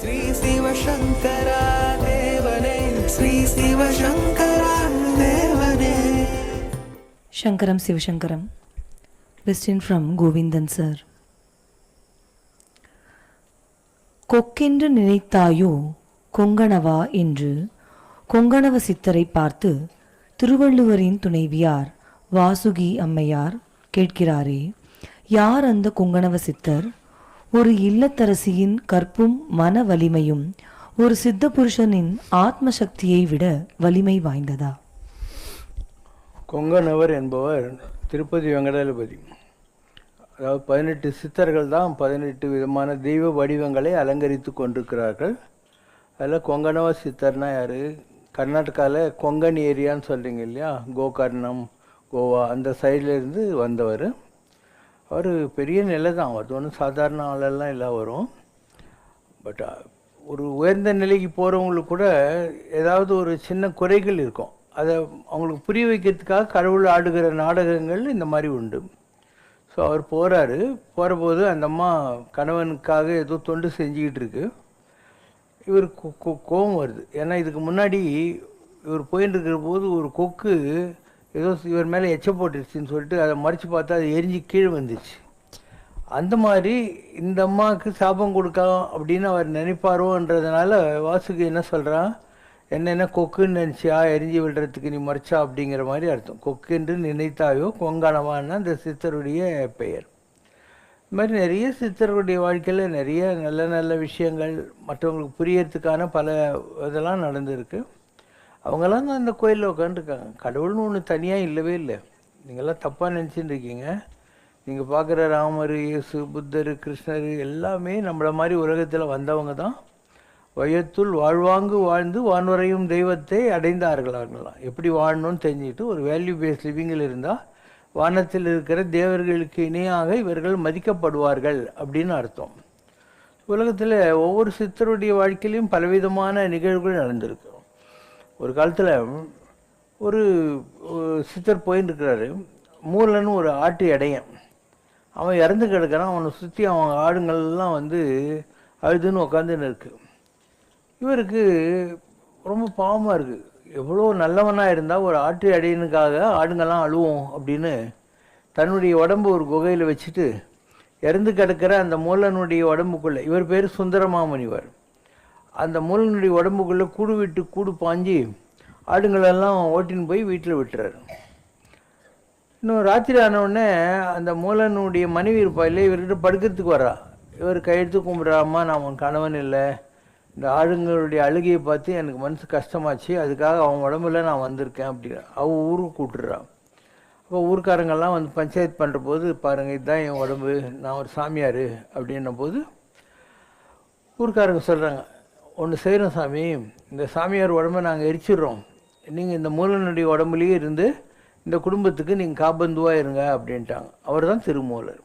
ஸ்ரீ சிவசங்கரா தேவனே, ஸ்ரீ சிவசங்கரா தேவனே. Shankaram Sivashankaram. Question from Govindan sir. கொக்கென்று நினைத்தாயோ கொங்கணவா என்று கொங்கணவ சித்தரை பார்த்து திருவள்ளுவரின் துணைவியார் வாசுகி அம்மையார் கேட்கிறாரே, யார் அந்த கொங்கணவ சித்தர்? ஒரு இல்லத்தரசியின் கற்பும் மன வலிமையும் ஒரு சித்த புருஷனின் ஆத்ம சக்தியை விட வலிமை வாய்ந்ததா? கொங்கணவர் என்பவர் திருப்பதி வெங்கடாஜலபதி. அதாவது 18 சித்தர்கள் தான் 18 விதமான தெய்வ வடிவங்களை அலங்கரித்து கொண்டிருக்கிறார்கள். அதில் கொங்கணவ சித்தர்னா யார்? கர்நாடகாவில் கொங்கன் ஏரியான்னு சொல்கிறீங்க இல்லையா, கோகர்ணம், கோவா அந்த சைட்லேருந்து வந்தவர். அவர் பெரிய நிலை தான், அவர் ஒன்றும் சாதாரண ஆளெல்லாம் இல்லை வரும். பட் ஒரு உயர்ந்த நிலைக்கு போகிறவங்களுக்கு கூட ஏதாவது ஒரு சின்ன குறைகள் இருக்கும். அதை அவங்களுக்கு புரிய வைக்கிறதுக்காக கடவுள் ஆடுகிற நாடகங்கள் இந்த மாதிரி உண்டு. ஸோ அவர் போகிறபோது அந்த அம்மா கணவனுக்காக ஏதோ தொண்டு செஞ்சுக்கிட்டு இருக்கு. இவருக்கு கோபம் வருது. ஏன்னா இதுக்கு முன்னாடி இவர் போயின்னு இருக்கிற போது ஒரு கொக்கு ஏதோ இவர் மேலே எச்ச போட்டுருச்சுன்னு சொல்லிட்டு அதை மறைச்சி பார்த்தா அது எரிஞ்சு கீழே வந்துச்சு. அந்த மாதிரி இந்த அம்மாவுக்கு சாபம் கொடுக்கலாம் அப்படின்னு அவர் நினைப்பாரோன்றதுனால வாசுகி என்ன சொல்கிறான், என்னென்ன கொக்குன்னு நினச்சியா எரிஞ்சு விடுறதுக்கு நீ மறைச்சா அப்படிங்கிற மாதிரி அர்த்தம். கொக்கு என்று நினைத்தாயோ கொங்கணவான்னு அந்த சித்தருடைய பெயர். இது மாதிரி நிறைய சித்தருடைய வாழ்க்கையில் நிறைய நல்ல நல்ல விஷயங்கள் மற்றவங்களுக்கு புரியறதுக்கான பல இதெல்லாம் நடந்திருக்கு. அவங்கெல்லாம் தான் அந்த கோயிலில் உட்காந்துருக்காங்க. கடவுள்னு ஒன்று தனியாக இல்லவே இல்லை. நீங்கள்லாம் தப்பாக நினச்சிட்டு இருக்கீங்க. நீங்கள் பார்க்குற ராமர், இயேசு, புத்தர், கிருஷ்ணர் எல்லாமே நம்மளை மாதிரி உலகத்தில் வந்தவங்க தான். வையத்துள் வாழ்வாங்கு வாழ்ந்து வான்வரையும் தெய்வத்தை அடைந்தார்களாங்களாம். எப்படி வாழணும்னு தெரிஞ்சுக்கிட்டு ஒரு வேல்யூ பேஸ்ட் லிவிங்கில் இருந்தால் வானத்தில் இருக்கிற தேவர்களுக்கு இணையாக இவர்கள் மதிக்கப்படுவார்கள் அப்படின்னு அர்த்தம். உலகத்தில் ஒவ்வொரு சித்தருடைய வாழ்க்கையிலையும் பலவிதமான நிகழ்வுகள் நடந்திருக்கு. ஒரு காலத்தில் ஒரு சித்தர் போயின்னு இருக்கிறாரு. மூலன்னு ஒரு ஆட்டு இடையன், அவன் இறந்து கிடக்கிறான். அவனை சுற்றி அவன் ஆடுங்கள்லாம் அழுதுன்னு உட்காந்துன்னு இருக்கு. இவருக்கு ரொம்ப பாவமாக இருக்குது. எவ்வளோ நல்லவனாக இருந்தால் ஒரு ஆட்டு இடையனுக்காக ஆடுங்கள்லாம் அழுவோம் அப்படின்னு தன்னுடைய உடம்பு ஒரு குகையில் வச்சுட்டு இறந்து கிடக்கிற அந்த மூலனுடைய உடம்புக்குள்ளே, இவர் பேர் சுந்தரமாமுனிவர், அந்த மூலனுடைய உடம்புக்குள்ளே கூடு விட்டு கூடு பாஞ்சி ஆடுங்களெல்லாம் ஓட்டின்னு போய் வீட்டில் விட்டுறாரு. இன்னும் ராத்திரி ஆனவுடனே அந்த மூலனுடைய மனைவி இருப்பா இல்லை, இவர்கிட்ட படுக்கிறதுக்கு வர்றா. இவர் கையெழுத்து கும்பிட்றாம்மா, நான் அவன் கணவன் இல்லை, இந்த ஆடுங்களுடைய அழுகையை பார்த்து எனக்கு மனசு கஷ்டமாச்சு, அதுக்காக அவன் உடம்புல நான் வந்திருக்கேன் அப்படின்னு அவள் ஊருக்கு கூப்பிட்டுறான். அப்போ ஊருக்காரங்கெல்லாம் பஞ்சாயத்து பண்ணுற போது, பாருங்கள் இதுதான் என் உடம்பு, நான் ஒரு சாமியார் அப்படின்ன போது ஊருக்காரங்க சொல்கிறாங்க, ஒன்று செய்கிறோம் சாமி, இந்த சாமியார் உடம்பை நாங்கள் எரிச்சிடுறோம், நீங்கள் இந்த மூலனுடைய உடம்புலேயே இருந்து இந்த குடும்பத்துக்கு நீங்கள் காபந்துவாக இருங்க அப்படின்ட்டாங்க. அவர் தான் திருமூலர்.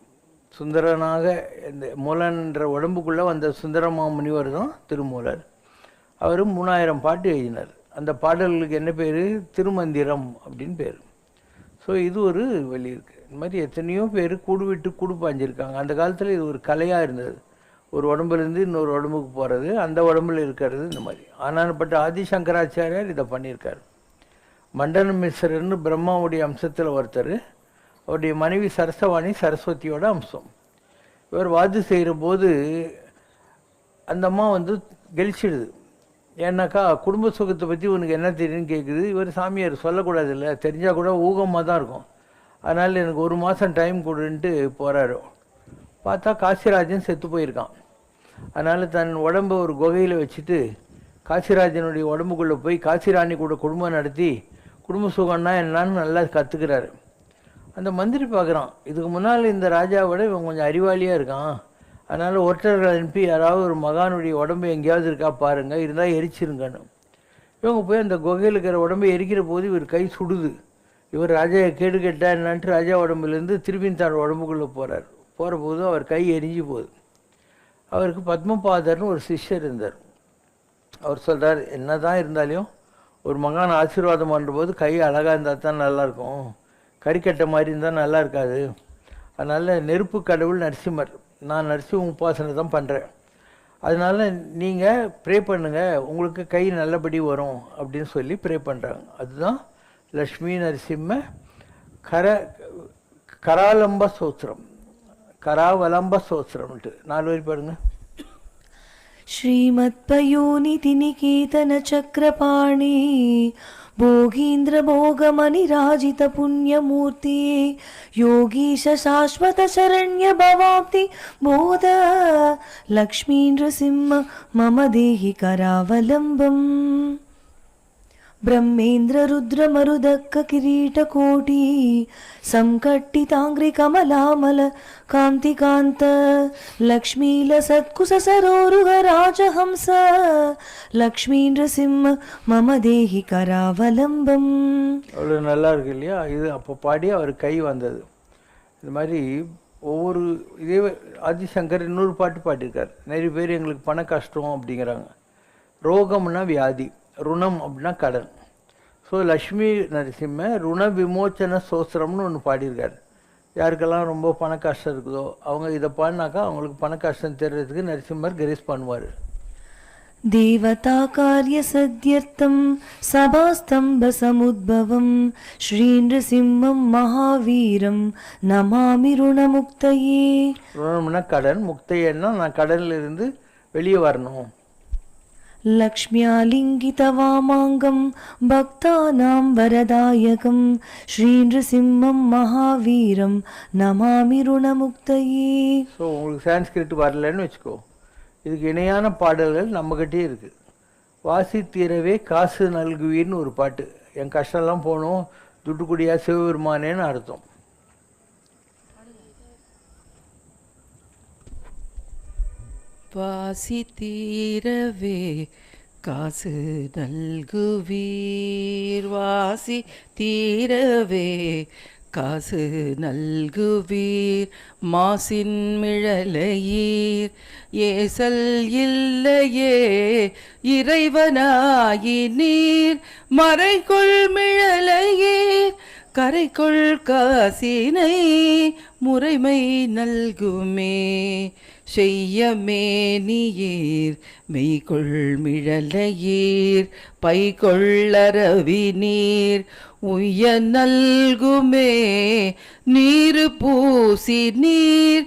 சுந்தரனாக இந்த மூலன்ற உடம்புக்குள்ளே வந்த சுந்தரமாமுனிவர் தான் திருமூலர். அவர் 3000 பாட்டு எழுதினார். அந்த பாடல்களுக்கு என்ன பேர்? திருமந்திரம் அப்படின்னு பேர். ஸோ இது ஒரு வழி இருக்குது. இந்த மாதிரி எத்தனையோ பேர் கூடு விட்டு கூடு பாஞ்சிருக்காங்க. அந்த காலத்தில் இது ஒரு கலையாக இருந்தது. ஒரு உடம்புலேருந்து இன்னொரு உடம்புக்கு போகிறது, அந்த உடம்புல இருக்கிறது, இந்த மாதிரி. ஆனால்பட்ட ஆதிசங்கராச்சாரியார் இதை பண்ணியிருக்கார். மண்டன மிஸ்ரர்னு பிரம்மாவுடைய அம்சத்தில் ஒருத்தர், அவருடைய மனைவி சரஸ்வதி சரஸ்வதியோட அம்சம். இவர் வாது செய்கிற போது அந்த அம்மா கெலிச்சிடுது. ஏன்னாக்கா குடும்ப சுகத்தை பற்றி உனக்கு என்ன தெரியும்னு கேட்குது. இவர் சாமியார் சொல்லக்கூடாது இல்லை, தெரிஞ்சால் கூட ஊகமாக தான் இருக்கும். அதனால் எனக்கு 1 மாதம் டைம் கொடுன்ட்டு போகிறாரு. பார்த்தா காசிராஜன் செத்து போயிருக்கான். அதனால் தன் உடம்பை ஒரு குகையில் வச்சுட்டு காசிராஜனுடைய உடம்புக்குள்ளே போய் காசிராணி கூட குடும்பம் நடத்தி குடும்ப சுகம்னா என்னான்னு நல்லா கற்றுக்கிறாரு. அந்த மந்திரி பார்க்குறான், இதுக்கு முன்னால் இந்த ராஜாவோட இவன் கொஞ்சம் அறிவாளியாக இருக்கான், அதனால் ஒற்றர்கள் அனுப்பி யாராவது ஒரு மகானுடைய உடம்பு எங்கேயாவது இருக்கா பாருங்கள், இருந்தால் எரிச்சிருங்கன்னு. இவங்க போய் அந்த குகையில் இருக்கிற உடம்பை எரிக்கிற போது இவர் கை சுடுது. இவர் ராஜா கேடு கேட்டா என்னான்ட்டு ராஜா உடம்புலேருந்து திருப்பி தன் உடம்புக்குள்ளே போகிறார். போகிற போது அவர் கை எரிஞ்சு போகுது. அவருக்கு பத்மபாதர்னு ஒரு சிஷ்யர் இருந்தார். அவர் சொல்கிறார், என்ன தான் இருந்தாலும் ஒரு மகான் ஆசீர்வாதம் பண்ணுறபோது கை அழகாக இருந்தால் தான் நல்லாயிருக்கும், கறிக்கட்டை மாதிரி இருந்தால் நல்லா இருக்காது. அதனால் நெருப்பு கடவுள் நரசிம்மர், நான் நரசிம்ம உபாசனை தான் பண்ணுறேன். அதனால நீங்கள் ப்ரே பண்ணுங்க, உங்களுக்கு கை நல்லபடி வரும் அப்படின்னு சொல்லி ப்ரே பண்ணுறாங்க. அதுதான் லக்ஷ்மி நரசிம்ம கராலம்ப சோத்திரம், கராவலம்ப சோத்திரம்ட்டு 4 வரி பாருங்க. श्रीमत्पयोनिधि निकेतन चक्रपाणि भोगीन्द्र भोगमनिराजित पुण्यमूर्ति योगीश शाश्वत शरण्य भवाब्धि बोध लक्ष्मी नृसिंह मम देहि करावलम्बम् ब्रह्मेन्द्र रुद्र मरुदक्क किरीटकोटि संकट्टिताङ्घ्रि कमलामल कान्तिकान्त लक्ष्मील सत्कुश सरोरुह राजहंस लक्ष्मी नृसिंह मम देहि करावलम्बम्. அவ்வளோ நல்லா இருக்கு இல்லையா? இது அப்போ பாடி அவர் கை வந்தது. இது மாதிரி ஒவ்வொரு இதே ஆதிசங்கர் இன்னொரு பாட்டு பாடியிருக்கார். நிறைய பேர் எங்களுக்கு பண கஷ்டம் அப்படிங்கிறாங்க. ரோகம்னா வியாதி, ருணம் அப்படின்னா கடன். ஸோ லக்ஷ்மி நரசிம்ம ருண விமோச்சன சோஸ்திரம்னு ஒன்று பாடியிருக்காரு. யாருக்கெல்லாம் ரொம்ப பண கஷ்டம் இருக்குதோ அவங்க இதை பாடினாக்கா அவங்களுக்கு பண கஷ்டம் தெரிறதுக்கு நரசிம்மர் கிரேஸ் பண்ணுவார். देवता कार्य सद्यर्थं सभास्तंभ समुद्भवं श्री नृसिंहं महावीरं नमामि ऋणमुक्तये. ருணம்னா கடன், முக்தையன்னா நான் கடனில் இருந்து வெளியே வரணும். लक्ष्म्यालिङ्गितवामाङ्गं भक्तानां वरदायकं श्री नृसिंहं महावीरं नमामि ऋणमुक्तये. ஸோ உங்களுக்கு சான்ஸ்கிரிட் வரலன்னு வச்சுக்கோ, இதுக்கு இணையான பாடல்கள் நம்மகிட்டே இருக்குது. வாசி தீரவே காசு நல்குவீர்னு ஒரு பாட்டு. என் கஷ்டம்லாம் போகணும், துட்டுக்குடியா சிவபெருமானேன்னு அர்த்தம். வாசி தீரவே காசு நல்குவீர், வாசி தீரவே காசு நல்குவீர், மாசின் மிழலையீர் ஏசல் இல்லையே இறைவனாயி நீர், மறைக்குள் மிழலையீர் கரைக்குள் காசினை முறைமை நல்குமே, செய்யமேனியீர் மெய்கொள் மிழலையீர் பைகொள்ளரவி நீர் உய்ய நல்குமே, நீரு பூசி நீர்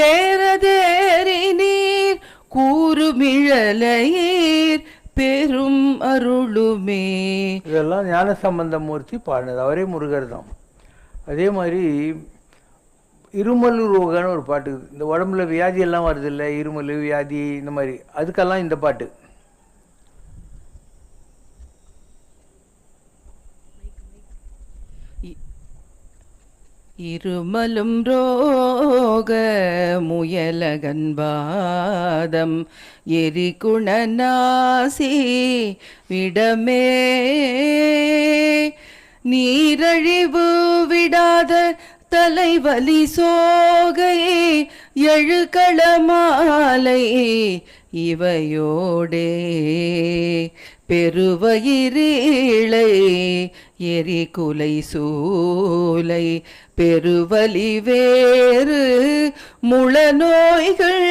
ஏறதேறி நீர் கூறுமிழலையீர் பெரும் அருளுமே. இதெல்லாம் ஞானசம்பந்த மூர்த்தி பாடினது, அவரே முருகர் தான். அதே மாதிரி இருமல் ரோகன்னு ஒரு பாட்டு. இந்த உடம்புல வியாதி எல்லாம் வருது இல்லை, இருமல் வியாதி இந்த மாதிரி, அதுக்கெல்லாம் இந்த பாட்டு. இருமலும் ரோக முயலகன்பாதம் எரிகுணநாசி விடமே, நீரழிவு விடாத தலைவலி சோகை எழுகளமாலை இவையோடே, பெருவயிரீழை எரிகுலை சூலை பெருவலி வேறு முளநோய்கள்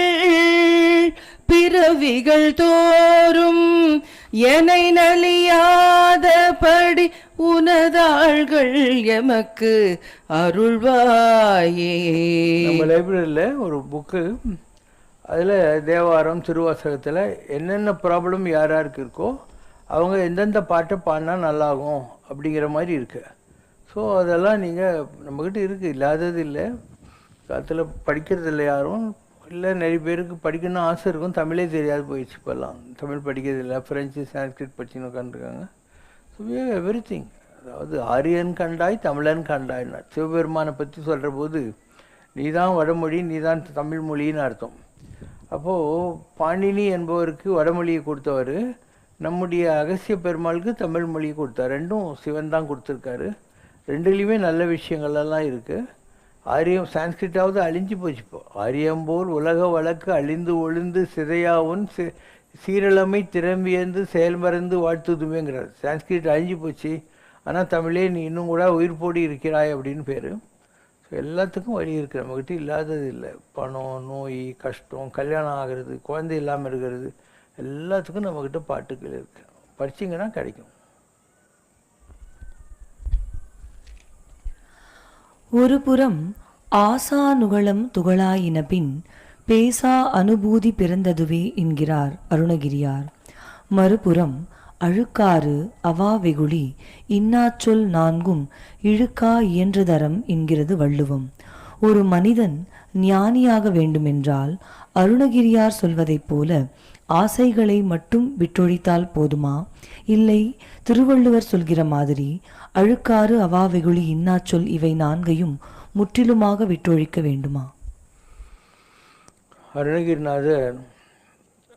பிறவிகள் தோறும் எனை நலியாதபடி உனதாள்கள் எமக்கு அருள்வாயே. நம்ம லைப்ரரியில் ஒரு புக்கு, அதில் தேவாரம் திருவாசகத்தில் என்னென்ன ப்ராப்ளம் யார் யாருக்கு இருக்கோ அவங்க எந்தெந்த பாட்டை பாடினா நல்லாகும் அப்படிங்கிற மாதிரி இருக்குது. ஸோ அதெல்லாம் நீங்கள் நம்மக்கிட்ட இருக்குது, இல்லாதது இல்லை. காலத்தில் படிக்கிறது இல்லை யாரும், இல்லை நிறைய பேருக்கு படிக்கணும்னு ஆசை இருக்கும், தமிழே தெரியாது போயிடுச்சு. இப்போல்லாம் தமிழ் படிக்கிறது இல்லை, ஃப்ரெஞ்சு சான்ஸ்கிரிட் படிச்சுன்னு உட்காந்துருக்காங்க. ஸோ எவ்ரி திங், அதாவது ஆரியன் கண்டாய் தமிழன் கண்டாய்னா சிவபெருமானை பற்றி சொல்கிற போது நீ தான் வடமொழி நீ தான் தமிழ் மொழின்னு அர்த்தம். அப்போது பாணினி என்பவருக்கு வடமொழியை கொடுத்தவர், நம்முடைய அகசிய பெருமாளுக்கு தமிழ் மொழியை கொடுத்தார். ரெண்டும் சிவன் தான் கொடுத்துருக்காரு. ரெண்டுலேயுமே நல்ல விஷயங்கள்லாம் இருக்குது. ஆரியம் சான்ஸ்கிரிட்டாவது அழிஞ்சு போச்சு. இப்போ ஆரியம்போல் உலக வழக்கு அழிந்து ஒளிந்து சிதையாவும் சீரழமை திறம்பியந்து செயல்மறந்து வாழ்த்துதுமேங்கிறார். சான்ஸ்கிரிட் அழிஞ்சு போச்சு, ஆனால் தமிழே நீ இன்னும் கூட உயிர் போடி இருக்கிறாய் அப்படின்னு பேர். ஸோ எல்லாத்துக்கும் வழி இருக்குது, நம்மக்கிட்ட இல்லாதது இல்லை. பணம், நோய், கஷ்டம், கல்யாணம் ஆகிறது, குழந்தை இல்லாமல் இருக்கிறது, எல்லாத்துக்கும் நம்மக்கிட்ட பாட்டுகள் இருக்குது. படிச்சிங்கன்னா கிடைக்கும். ஒரு புறம் ஆசானுகளம் துகளாயின பின் பேசா அனுபூதி பிறந்ததுவே என்கிறார் அருணகிரியார். மறுபுறம் அழுக்காறு அவா வெகுளி இன்னாச்சொல் நான்கும் இழுக்கா இயன்றதரம் என்கிறது வள்ளுவம். ஒரு மனிதன் ஞானியாக வேண்டுமென்றால் அருணகிரியார் சொல்வதைப் போல ஆசைகளை மட்டும் விட்டொழித்தால் போதுமா? இல்லை, திருவள்ளுவர் சொல்கிற மாதிரி அழுக்காறு அவா வெகுளி இன்னாச்சொல் இவை நான்கையும் முற்றிலுமாக விட்டொழிக்க வேண்டுமா? அருணகிரிநாதர்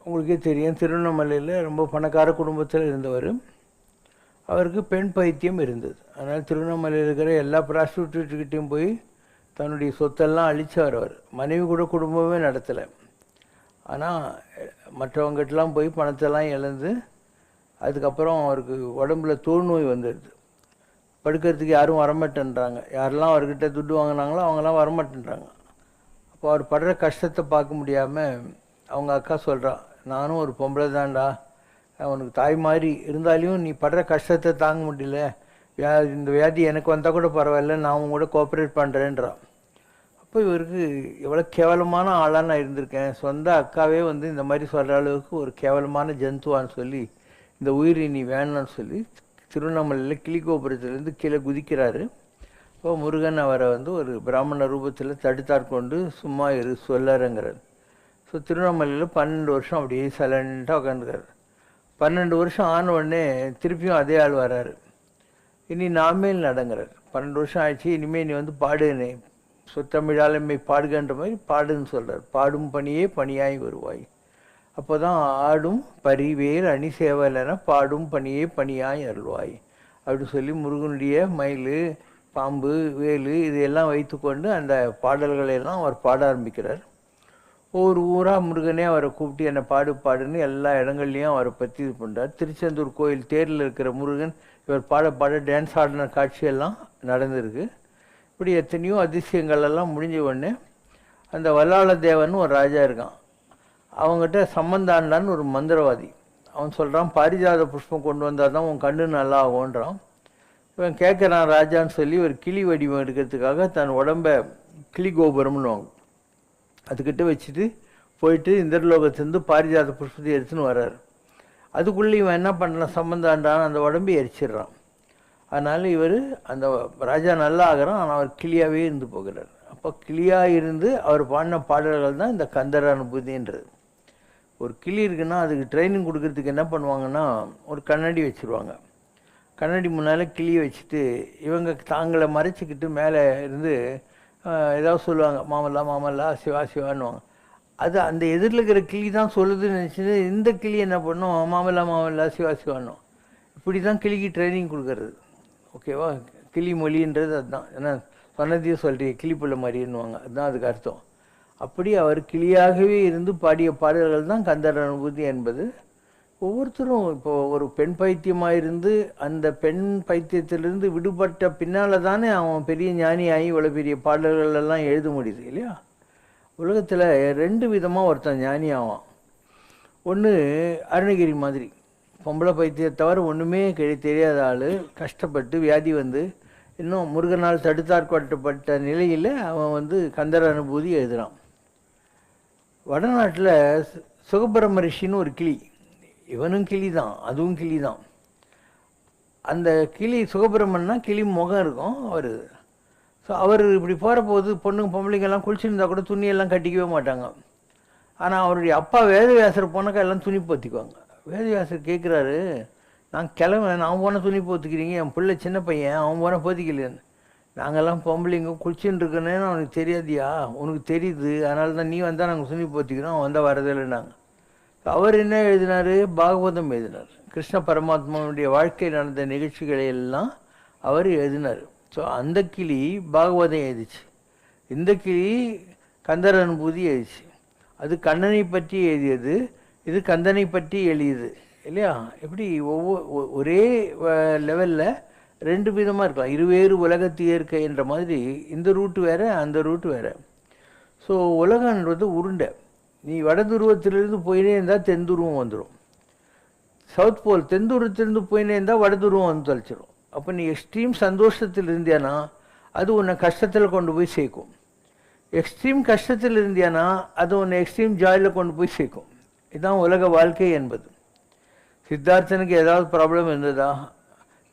உங்களுக்கே தெரியும், திருவண்ணாமலையில் ரொம்ப பணக்கார குடும்பத்தில் இருந்தவர். அவருக்கு பெண் பைத்தியம் இருந்தது. அதனால் திருவண்ணாமலையில் இருக்கிற எல்லா ப்ராஸ்டியூட்கிட்டையும் போய் தன்னுடைய சொத்தெல்லாம் அழிச்சவர். அவர் மனைவி கூட குடும்பமே நடத்தலை. ஆனால் மற்றவங்ககிட்டலாம் போய் பணத்தெல்லாம் இழந்து அதுக்கப்புறம் அவருக்கு உடம்புல தோல் நோய் வந்துடுது. படுக்கிறதுக்கு யாரும் வரமாட்டேன்றாங்க. யாரெல்லாம் அவர்கிட்ட துட்டு வாங்கினாங்களோ அவங்களாம் வரமாட்டேன்றாங்க. அப்போ அவர் படுற கஷ்டத்தை பார்க்க முடியாமல் அவங்க அக்கா சொல்கிறான், நானும் ஒரு பொம்பளை தான்டா, அவனுக்கு தாய் மாதிரி இருந்தாலையும் நீ படுற கஷ்டத்தை தாங்க முடியல, இந்த வியாதி எனக்கு வந்தால் கூட பரவாயில்ல, நான் அவங்க கூட கோஆப்ரேட் பண்ணுறேன்றான். அப்போ இவருக்கு எவ்வளோ கேவலமான ஆளாக நான் இருந்திருக்கேன், சொந்த அக்காவே வந்து இந்த மாதிரி சொல்கிற அளவுக்கு ஒரு கேவலமான ஜந்துவான்னு சொல்லி இந்த உயிரை நீ வேணான்னு சொல்லி திருவண்ணாமலையில் கிளிகோபுரத்துலேருந்து கீழே குதிக்கிறாரு. இப்போ முருகன் அவரை வந்து ஒரு பிராமண ரூபத்தில் தடுத்தாற்கொண்டு சும்மா இரு சொல்லறங்கிறார். ஸோ திருவண்ணாமலையில் 12 வருஷம் அப்படியே சைலண்ட்டாக உட்காந்துக்காரு. 12 வருஷம் ஆன உடனே திருப்பியும் அதே ஆள் வர்றாரு. இனி நாமேல் நடங்கிறார். 12 வருஷம் ஆயிடுச்சு, இனிமேல் நீ வந்து பாடுனே, சொத்தமிழாலுமே பாடுகின்ற மாதிரி பாடுன்னு சொல்கிறார். பாடும் பணியே பணியாய் வருவாய். அப்போ தான் ஆடும் பரிவேல் அணி சேவலென பாடும் பணியே பணியாய் அருள்வாய் அப்படின்னு சொல்லி முருகனுடைய மயில், பாம்பு, வேலு இதையெல்லாம் வைத்துக்கொண்டு அந்த பாடல்களையெல்லாம் அவர் பாட ஆரம்பிக்கிறார். ஒவ்வொரு ஊராக முருகனே அவரை கூப்பிட்டு என்னை பாடுன்னு எல்லா இடங்கள்லையும் அவரை பற்றி இது பண்ணுறார். திருச்செந்தூர் கோயில் தேரில் இருக்கிற முருகன் இவர் பாட டான்ஸ் ஆடின காட்சியெல்லாம் நடந்திருக்கு. இப்படி எத்தனையோ அதிசயங்கள் எல்லாம் முடிஞ்ச உடனே அந்த வல்லாள தேவன் ஒரு ராஜா இருக்கான். அவங்ககிட்ட சம்பந்தாண்டான்னு ஒரு மந்திரவாதி. அவன் சொல்கிறான், பாரிஜாத புஷ்பம் கொண்டு வந்தால் தான் உன் கண்ணு நல்லா ஆகுன்றான். இவன் கேட்குறான் ராஜான்னு சொல்லி ஒரு கிளி வடிவம் எடுக்கிறதுக்காக தன் உடம்பை கிளி கோபுரம்னு வாங்க அதுக்கிட்ட வச்சுட்டு போயிட்டு இந்திரலோகத்திலேருந்து பாரிஜாத புஷ்பத்தை எடுத்துன்னு வர்றார். அதுக்குள்ளே இவன் என்ன பண்ணலாம், சம்பந்தாண்டான்னு அந்த உடம்பை எரிச்சிடுறான். அதனால் இவர் அந்த ராஜா நல்லா ஆகிறான். ஆனால் அவர் கிளியாகவே இருந்து போகிறார். அப்போ கிளியாக இருந்து அவர் பாடின பாடல்கள் தான் இந்த கந்தர் அனுபூதின்றது. ஒரு கிளி இருக்குன்னா அதுக்கு ட்ரைனிங் கொடுக்கறதுக்கு என்ன பண்ணுவாங்கன்னா ஒரு கண்ணாடி வச்சுருவாங்க. கண்ணாடி முன்னால் கிளியை வச்சுட்டு இவங்க தாங்களை மறைச்சிக்கிட்டு மேலே இருந்து ஏதாவது சொல்லுவாங்க, மாமல்லா மாமல்லா சிவா சிவான்னுவாங்க. அது அந்த எதிரில் இருக்கிற கிளி தான் சொல்லுதுன்னு நினச்சிட்டு இந்த கிளி என்ன பண்ணும், மாமல்லா மாமல்லா சிவா சிவான்னும். இப்படி தான் கிளிக்கு ட்ரைனிங் கொடுக்கறது. ஓகேவா? கிளி மொழின்றது அதுதான். ஏன்னா சொன்னதையும் சொல்கிறீங்க கிளிப்புள்ள மாதிரின்னுவாங்க, அதுதான் அதுக்கு அர்த்தம். அப்படி அவர் கிளியாகவே இருந்து பாடிய பாடல்கள் தான் கந்தர் அனுபூதி என்பது. ஒவ்வொருத்தரும் இப்போ ஒரு பெண் பைத்தியமாக இருந்து அந்த பெண் பைத்தியத்திலிருந்து விடுபட்ட பின்னால் தானே அவன் பெரிய ஞானியாகி இவ்வளோ பெரிய பாடல்கள் எல்லாம் எழுத முடியுது இல்லையா? உலகத்தில் 2 விதமாக ஒருத்தன் ஞானி ஆவான். ஒன்று அருணகிரி மாதிரி பொம்பளை பைத்தியத்தை தவிர ஒன்றுமே தெரியாத ஆள், கஷ்டப்பட்டு வியாதி வந்து இன்னும் முருகனால் தடுத்தாற்பட்ட நிலையில் அவன் வந்து கந்தர் அனுபூதி எழுதுகிறான். வடநாட்டில் சுகபிரம ரிஷின்னு ஒரு கிளி, இவனும் கிளி தான் அதுவும் கிளி தான். அந்த கிளி சுகபிரமன்னா கிளி முகம் இருக்கும் அவர். ஸோ அவர் இப்படி போகிற போது பொண்ணுங்க பொம்பளைங்கெல்லாம் குளிச்சுருந்தா கூட துணியெல்லாம் கட்டிக்கவே மாட்டாங்க. ஆனால் அவருடைய அப்பா வேதவியாசர் போனாக்கா எல்லாம் துணி போத்திக்குவாங்க. வேதவியாசர் கேட்குறாரு, நான் கிளம்புறேன், நான் போன துணி போத்துக்கிறீங்க, என் பிள்ளை சின்ன பையன் அவன் போன போத்திக்கலையான்னு. நாங்கள்லாம் பொம்பளைங்க குளிச்சுன்னு இருக்கேன்னு அவனுக்கு தெரியாதியா, உனக்கு தெரியுது, அதனால தான் நீ வந்தால் நாங்கள் துணி போத்திக்கிறோம், அவன் வந்தால் வரதில்லைன்னாங்க. அவர் என்ன எழுதினார், பாகவதம் எழுதினார். கிருஷ்ண பரமாத்மாவுடைய வாழ்க்கையில் நடந்த நிகழ்ச்சிகளை எல்லாம் அவர் எழுதினார். ஸோ அந்த கிளி பாகவதம் எழுதிச்சு, இந்த கிளி கந்தர் அனுபூதி எழுதிச்சு. அது கண்ணனை பற்றி எழுதியது, இது கந்தனை பற்றி எழுதியது இல்லையா? இப்படி ஒரே லெவலில் ரெண்டு விதமாக இருக்கலாம். இருவேறு உலகத்து இயற்கை என்ற மாதிரி இந்த ரூட்டு வேறு, அந்த ரூட்டு வேறு. ஸோ உலகன்றது உருண்டை. நீ வட துருவத்திலிருந்து போயினே இருந்தால் தென் துருவம் வந்துடும். சவுத் போல் தென் துருவத்திலிருந்து போயினே இருந்தால் வட துருவம் வந்து தொலைச்சிடும். அப்போ நீ எக்ஸ்ட்ரீம் சந்தோஷத்தில் இருந்தியானா அது உன்னை கஷ்டத்தில் கொண்டு போய் சேர்க்கும். எக்ஸ்ட்ரீம் கஷ்டத்தில் இருந்தியானா அது உன்னை எக்ஸ்ட்ரீம் ஜாயில் கொண்டு போய் சேர்க்கும். இதுதான் உலக வாழ்க்கை என்பது. சித்தார்த்தனுக்கு ஏதாவது ப்ராப்ளம் இருந்ததா?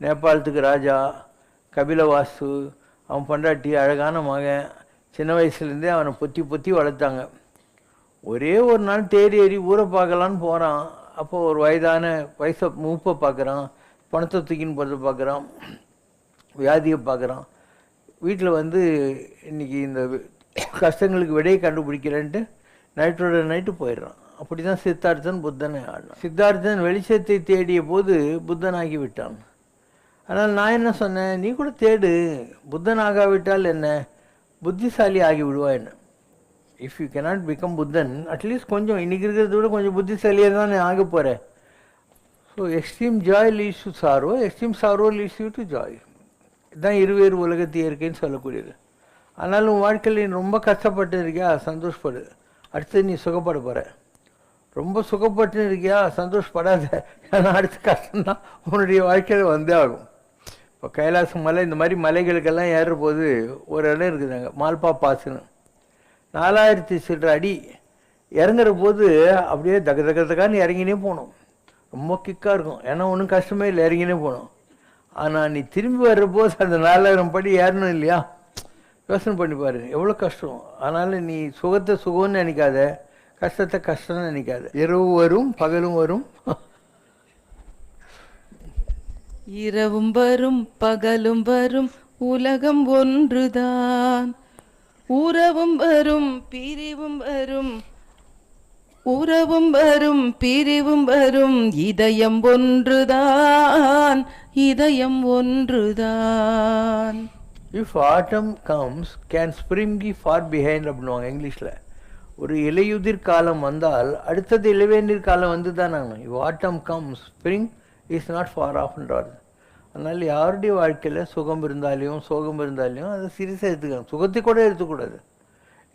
நேபாளத்துக்கு ராஜா, கபிலவாஸ்து, அவன் பொண்டாட்டி, அழகான மகன், சின்ன வயசுலேருந்தே அவனை பொத்தி பொத்தி வளர்த்தாங்க. ஒரே ஒரு நாள் தேடி ஏறி ஊரை பார்க்கலான்னு போகிறான். அப்போது ஒரு வயதான மூப்பை பார்க்குறான், பணத்தை தூக்கின்னு போகிறத பார்க்குறான், வியாதியை பார்க்குறான். வீட்டில் வந்து இன்றைக்கி இந்த கஷ்டங்களுக்கு விடையை கண்டுபிடிக்கிறேன்ட்டு நைட்டோட நைட்டு போயிடுறான். அப்படி தான் சித்தார்த்தன் புத்தனை ஆடினான். சித்தார்த்தன் வெளிச்சத்தை தேடிய போது புத்தனாகி விட்டான். ஆனால் நான் என்ன சொன்னேன், நீ கூட தேடு, புத்தன் ஆகாவிட்டால் என்ன, புத்திசாலி ஆகி விடுவா என்ன. If you cannot become Puthan, at least கொஞ்சம் இன்றைக்கி இருக்கிறத விட கொஞ்சம் புத்திசாலியாக தான் நீ ஆக போகிறேன். So extreme joy leads to sorrow, extreme sorrow leads you to joy. இதுதான் இருவேறு உலகத்து இயற்கைன்னு சொல்லக்கூடியது. ஆனாலும் வாழ்க்கையில் நீ ரொம்ப கஷ்டப்பட்டு இருக்கியா, சந்தோஷப்படு. அடுத்து நீ சுகப்பட போகிற. ரொம்ப சுகப்பட்டு இருக்கியா, சந்தோஷப்படாத. ஏன்னா அடுத்த கஷ்டம்தான் உன்னுடைய வாழ்க்கையில் வந்தே ஆகும். இப்போ கைலாச மலை, இந்த மாதிரி மலைகளுக்கெல்லாம் ஏறுற போது ஒரு இடம் இருக்குதுங்க, மால்பா பாஸ்ன்னு. 4000 சில்லற அடி இறங்குற போது அப்படியே தகதகன்னு இறங்கினே போகணும். ரொம்ப கிக்காக இருக்கும். ஏன்னா ஒன்றும் கஷ்டமே இல்லை, இறங்கினே போகணும். ஆனால் நீ திரும்பி வர்ற போது அந்த 4000 படி ஏறணும் இல்லையா, யோசனை பண்ணி பாரு எவ்வளோ கஷ்டம். அதனால் நீ சுகத்தை சுகம்னு நினைக்காத, கஷ்டத்தை கஷ்டம்னு நினைக்காத. இரவு வரும் பகலும் வரும். இரவும் வரும் பகலும் வரும் உலகம் ஒன்றுதான். உறவும் வரும் பிரிவும் வரும், உறவும் வரும் பிரிவும் வரும், இதயம் ஒன்றுதான், இதயம் ஒன்றுதான். If autumn comes can spring be far behind அப்படின்வாங்க இங்கிலீஷில். ஒரு இலையுதிர் காலம் வந்தால் அடுத்தது இளவேநீர் காலம் வந்து தான் ஆகணும். If autumn comes spring is not far ஆஃப்ன்றார். அதனால் யாருடைய வாழ்க்கையில் சுகம் இருந்தாலையும் சோகம் இருந்தாலையும் அதை சீரியஸாக எடுத்துக்கணும். சுகத்தை கூட எடுத்துக்கூடாது.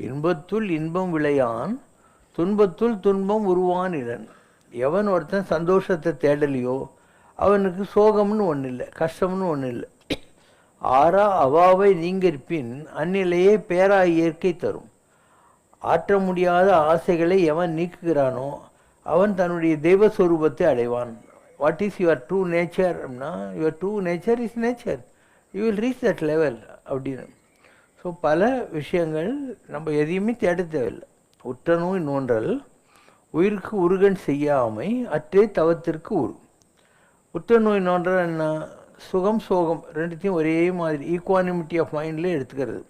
இன்பத்துள் இன்பம் விளையான், துன்பத்துள் துன்பம் உருவான் இடன். எவன் ஒருத்தன் சந்தோஷத்தை தேடலையோ அவனுக்கு சோகம்னு ஒன்று இல்லை, கஷ்டம்னு ஒன்று இல்லை. ஆறா அவாவை நீங்கிருப்பின் அந்நிலையே பேரா இயற்கை தரும். ஆற்ற முடியாத ஆசைகளை எவன் நீக்குகிறானோ அவன் தன்னுடைய தெய்வஸ்வரூபத்தை அடைவான். What is your true nature அப்படின்னா, your true nature is nature, you will reach that level அப்படின்னு. ஸோ பல விஷயங்கள் நம்ம எதையுமே தேட தேவையில்லை. உற்ற நோய் நோன்றல் உயிருக்கு உருகன் செய்யாமை அற்றே தவத்திற்கு உரு. உற்ற நோய் நோன்றல் என்ன, சுகம் சோகம் ரெண்டுத்தையும் ஒரே மாதிரி ஈக்குவானிமிட்டி ஆஃப் மைண்டில் எடுத்துக்கிறது.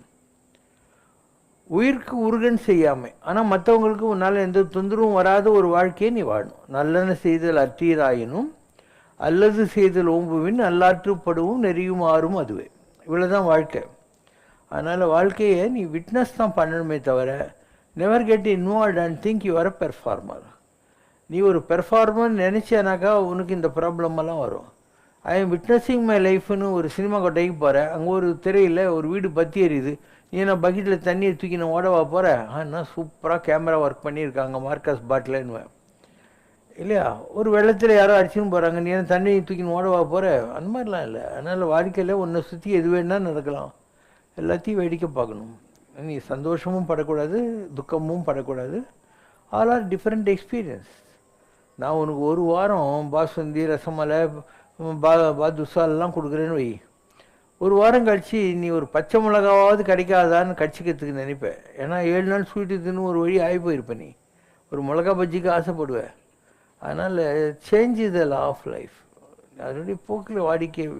உயிருக்கு உருகன் செய்யாமை, ஆனால் மற்றவங்களுக்கு உன்னால் எந்த தொந்தரவும் வராத ஒரு வாழ்க்கையை நீ வாழணும். நல்லென செய்தல் அற்றீராயினும் அல்லது செய்தல் ஓம்புவின் நல்லாற்றுப்படுவும் நெறியும் ஆறும் அதுவே. இவ்வளோதான் வாழ்க்கை. அதனால் வாழ்க்கையை நீ விட்னஸ் தான் பண்ணணுமே தவிர never get involve and think you are a performer. நீ ஒரு பெர்ஃபார்மர் நினச்சேனாக்கா உனக்கு இந்த ப்ராப்ளமெல்லாம் வரும். ஐ எம் விட்னஸிங் மை லைஃப்னு ஒரு சினிமா கொட்டைக்கு போகிறேன், அங்கே ஒரு திரையில் ஒரு வீடு பற்றி எறியுது, நீ நான் பக்கெட்டில் தண்ணியை தூக்கி நான் ஓடவா போகிறேன். ஆனால் சூப்பராக கேமரா ஒர்க் பண்ணியிருக்காங்க மார்க்கஸ் பாட்டில்னு இல்லையா. ஒரு வெள்ளத்தில் யாரோ அடிச்சுன்னு போகிறாங்க, நீ என்ன தண்ணியை தூக்கின்னு ஓடவா போகிற, அந்த மாதிரிலாம் இல்லை. அதனால் வாழ்க்கையில் உன்னை சுற்றி எது வேணால் நடக்கலாம், எல்லாத்தையும் வேடிக்கை பார்க்கணும். நீ சந்தோஷமும் படக்கூடாது, துக்கமும் படக்கூடாது. All are different experience. நான் உனக்கு ஒரு வாரம் பாசுந்தி ரசமலை பாதுசாலெலாம் கொடுக்குறேன்னு வை, ஒரு வாரம் கழிச்சு நீ ஒரு பச்சை மிளகாவது கிடைக்காதான்னு கடிச்சிக்கிறதுக்கு நினைப்பேன். ஏன்னா 7 நாள் ஸ்வீட்டு தின்னு ஒரு வழி ஆகி போயிருப்பேன். நீ ஒரு மிளகா பஜ்ஜிக்கு ஆசைப்படுவேன். அதனால் change the law of life. அதனுடைய போக்கில்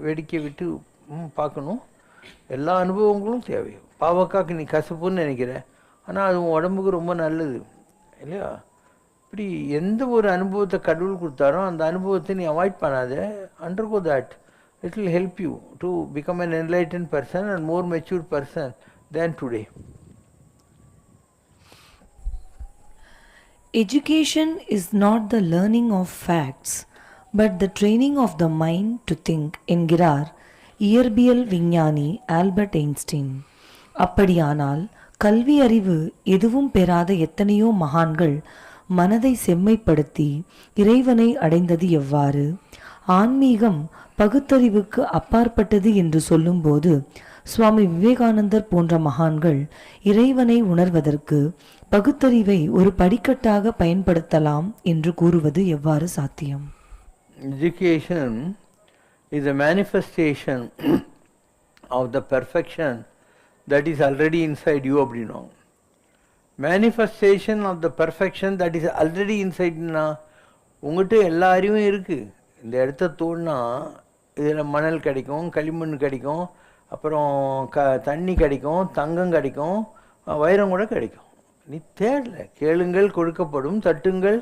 வேடிக்கை விட்டு பார்க்கணும். எல்லா அனுபவங்களும் தேவை. பாவக்காக்கு நீ கசப்புன்னு நினைக்கிற, ஆனால் அது உடம்புக்கு ரொம்ப நல்லது இல்லையா. இப்படி எந்த ஒரு அனுபவத்தை கடவுள் கொடுத்தாரோ அந்த அனுபவத்தை நீ அவாய்ட் பண்ணாத. Undergo that. It will help you to become an enlightened person and more mature person than today. Education is not the learning of facts, but the training of the mind to think என்கிறார் இயற்பியல் விஞ்ஞானி Albert Einstein. அப்படியானால் கல்வி அறிவு எதுவும் பெறாத எத்தனையோ மகான்கள் மனதை செம்மைப்படுத்தி இறைவனை அடைந்தது எவ்வாறு? ஆன்மீகம் பகுத்தறிவுக்கு அப்பாற்பட்டது என்று சொல்லும்போது சுவாமி விவேகானந்தர் போன்ற மகான்கள் இறைவனை உணர்வதற்கு பகுத்தறிவை ஒரு படிக்கட்டாக பயன்படுத்தலாம் என்று கூறுவது எவ்வாறு சாத்தியம்? Education is a manifestation of the perfection that is already inside you அப்படின்னோம். Manifestation of the perfection that is already இன்சைட்னா உங்கள்கிட்ட எல்லா அறிவும் இருக்குது. இந்த இடத்த தோணுனா இதில் மணல் கிடைக்கும், களிமண் கிடைக்கும், அப்புறம் தண்ணி கிடைக்கும், தங்கம் கிடைக்கும், வைரம் கூட கிடைக்கும். நீ தேடல. கேளுங்கள் கொடுக்கப்படும், தட்டுங்கள்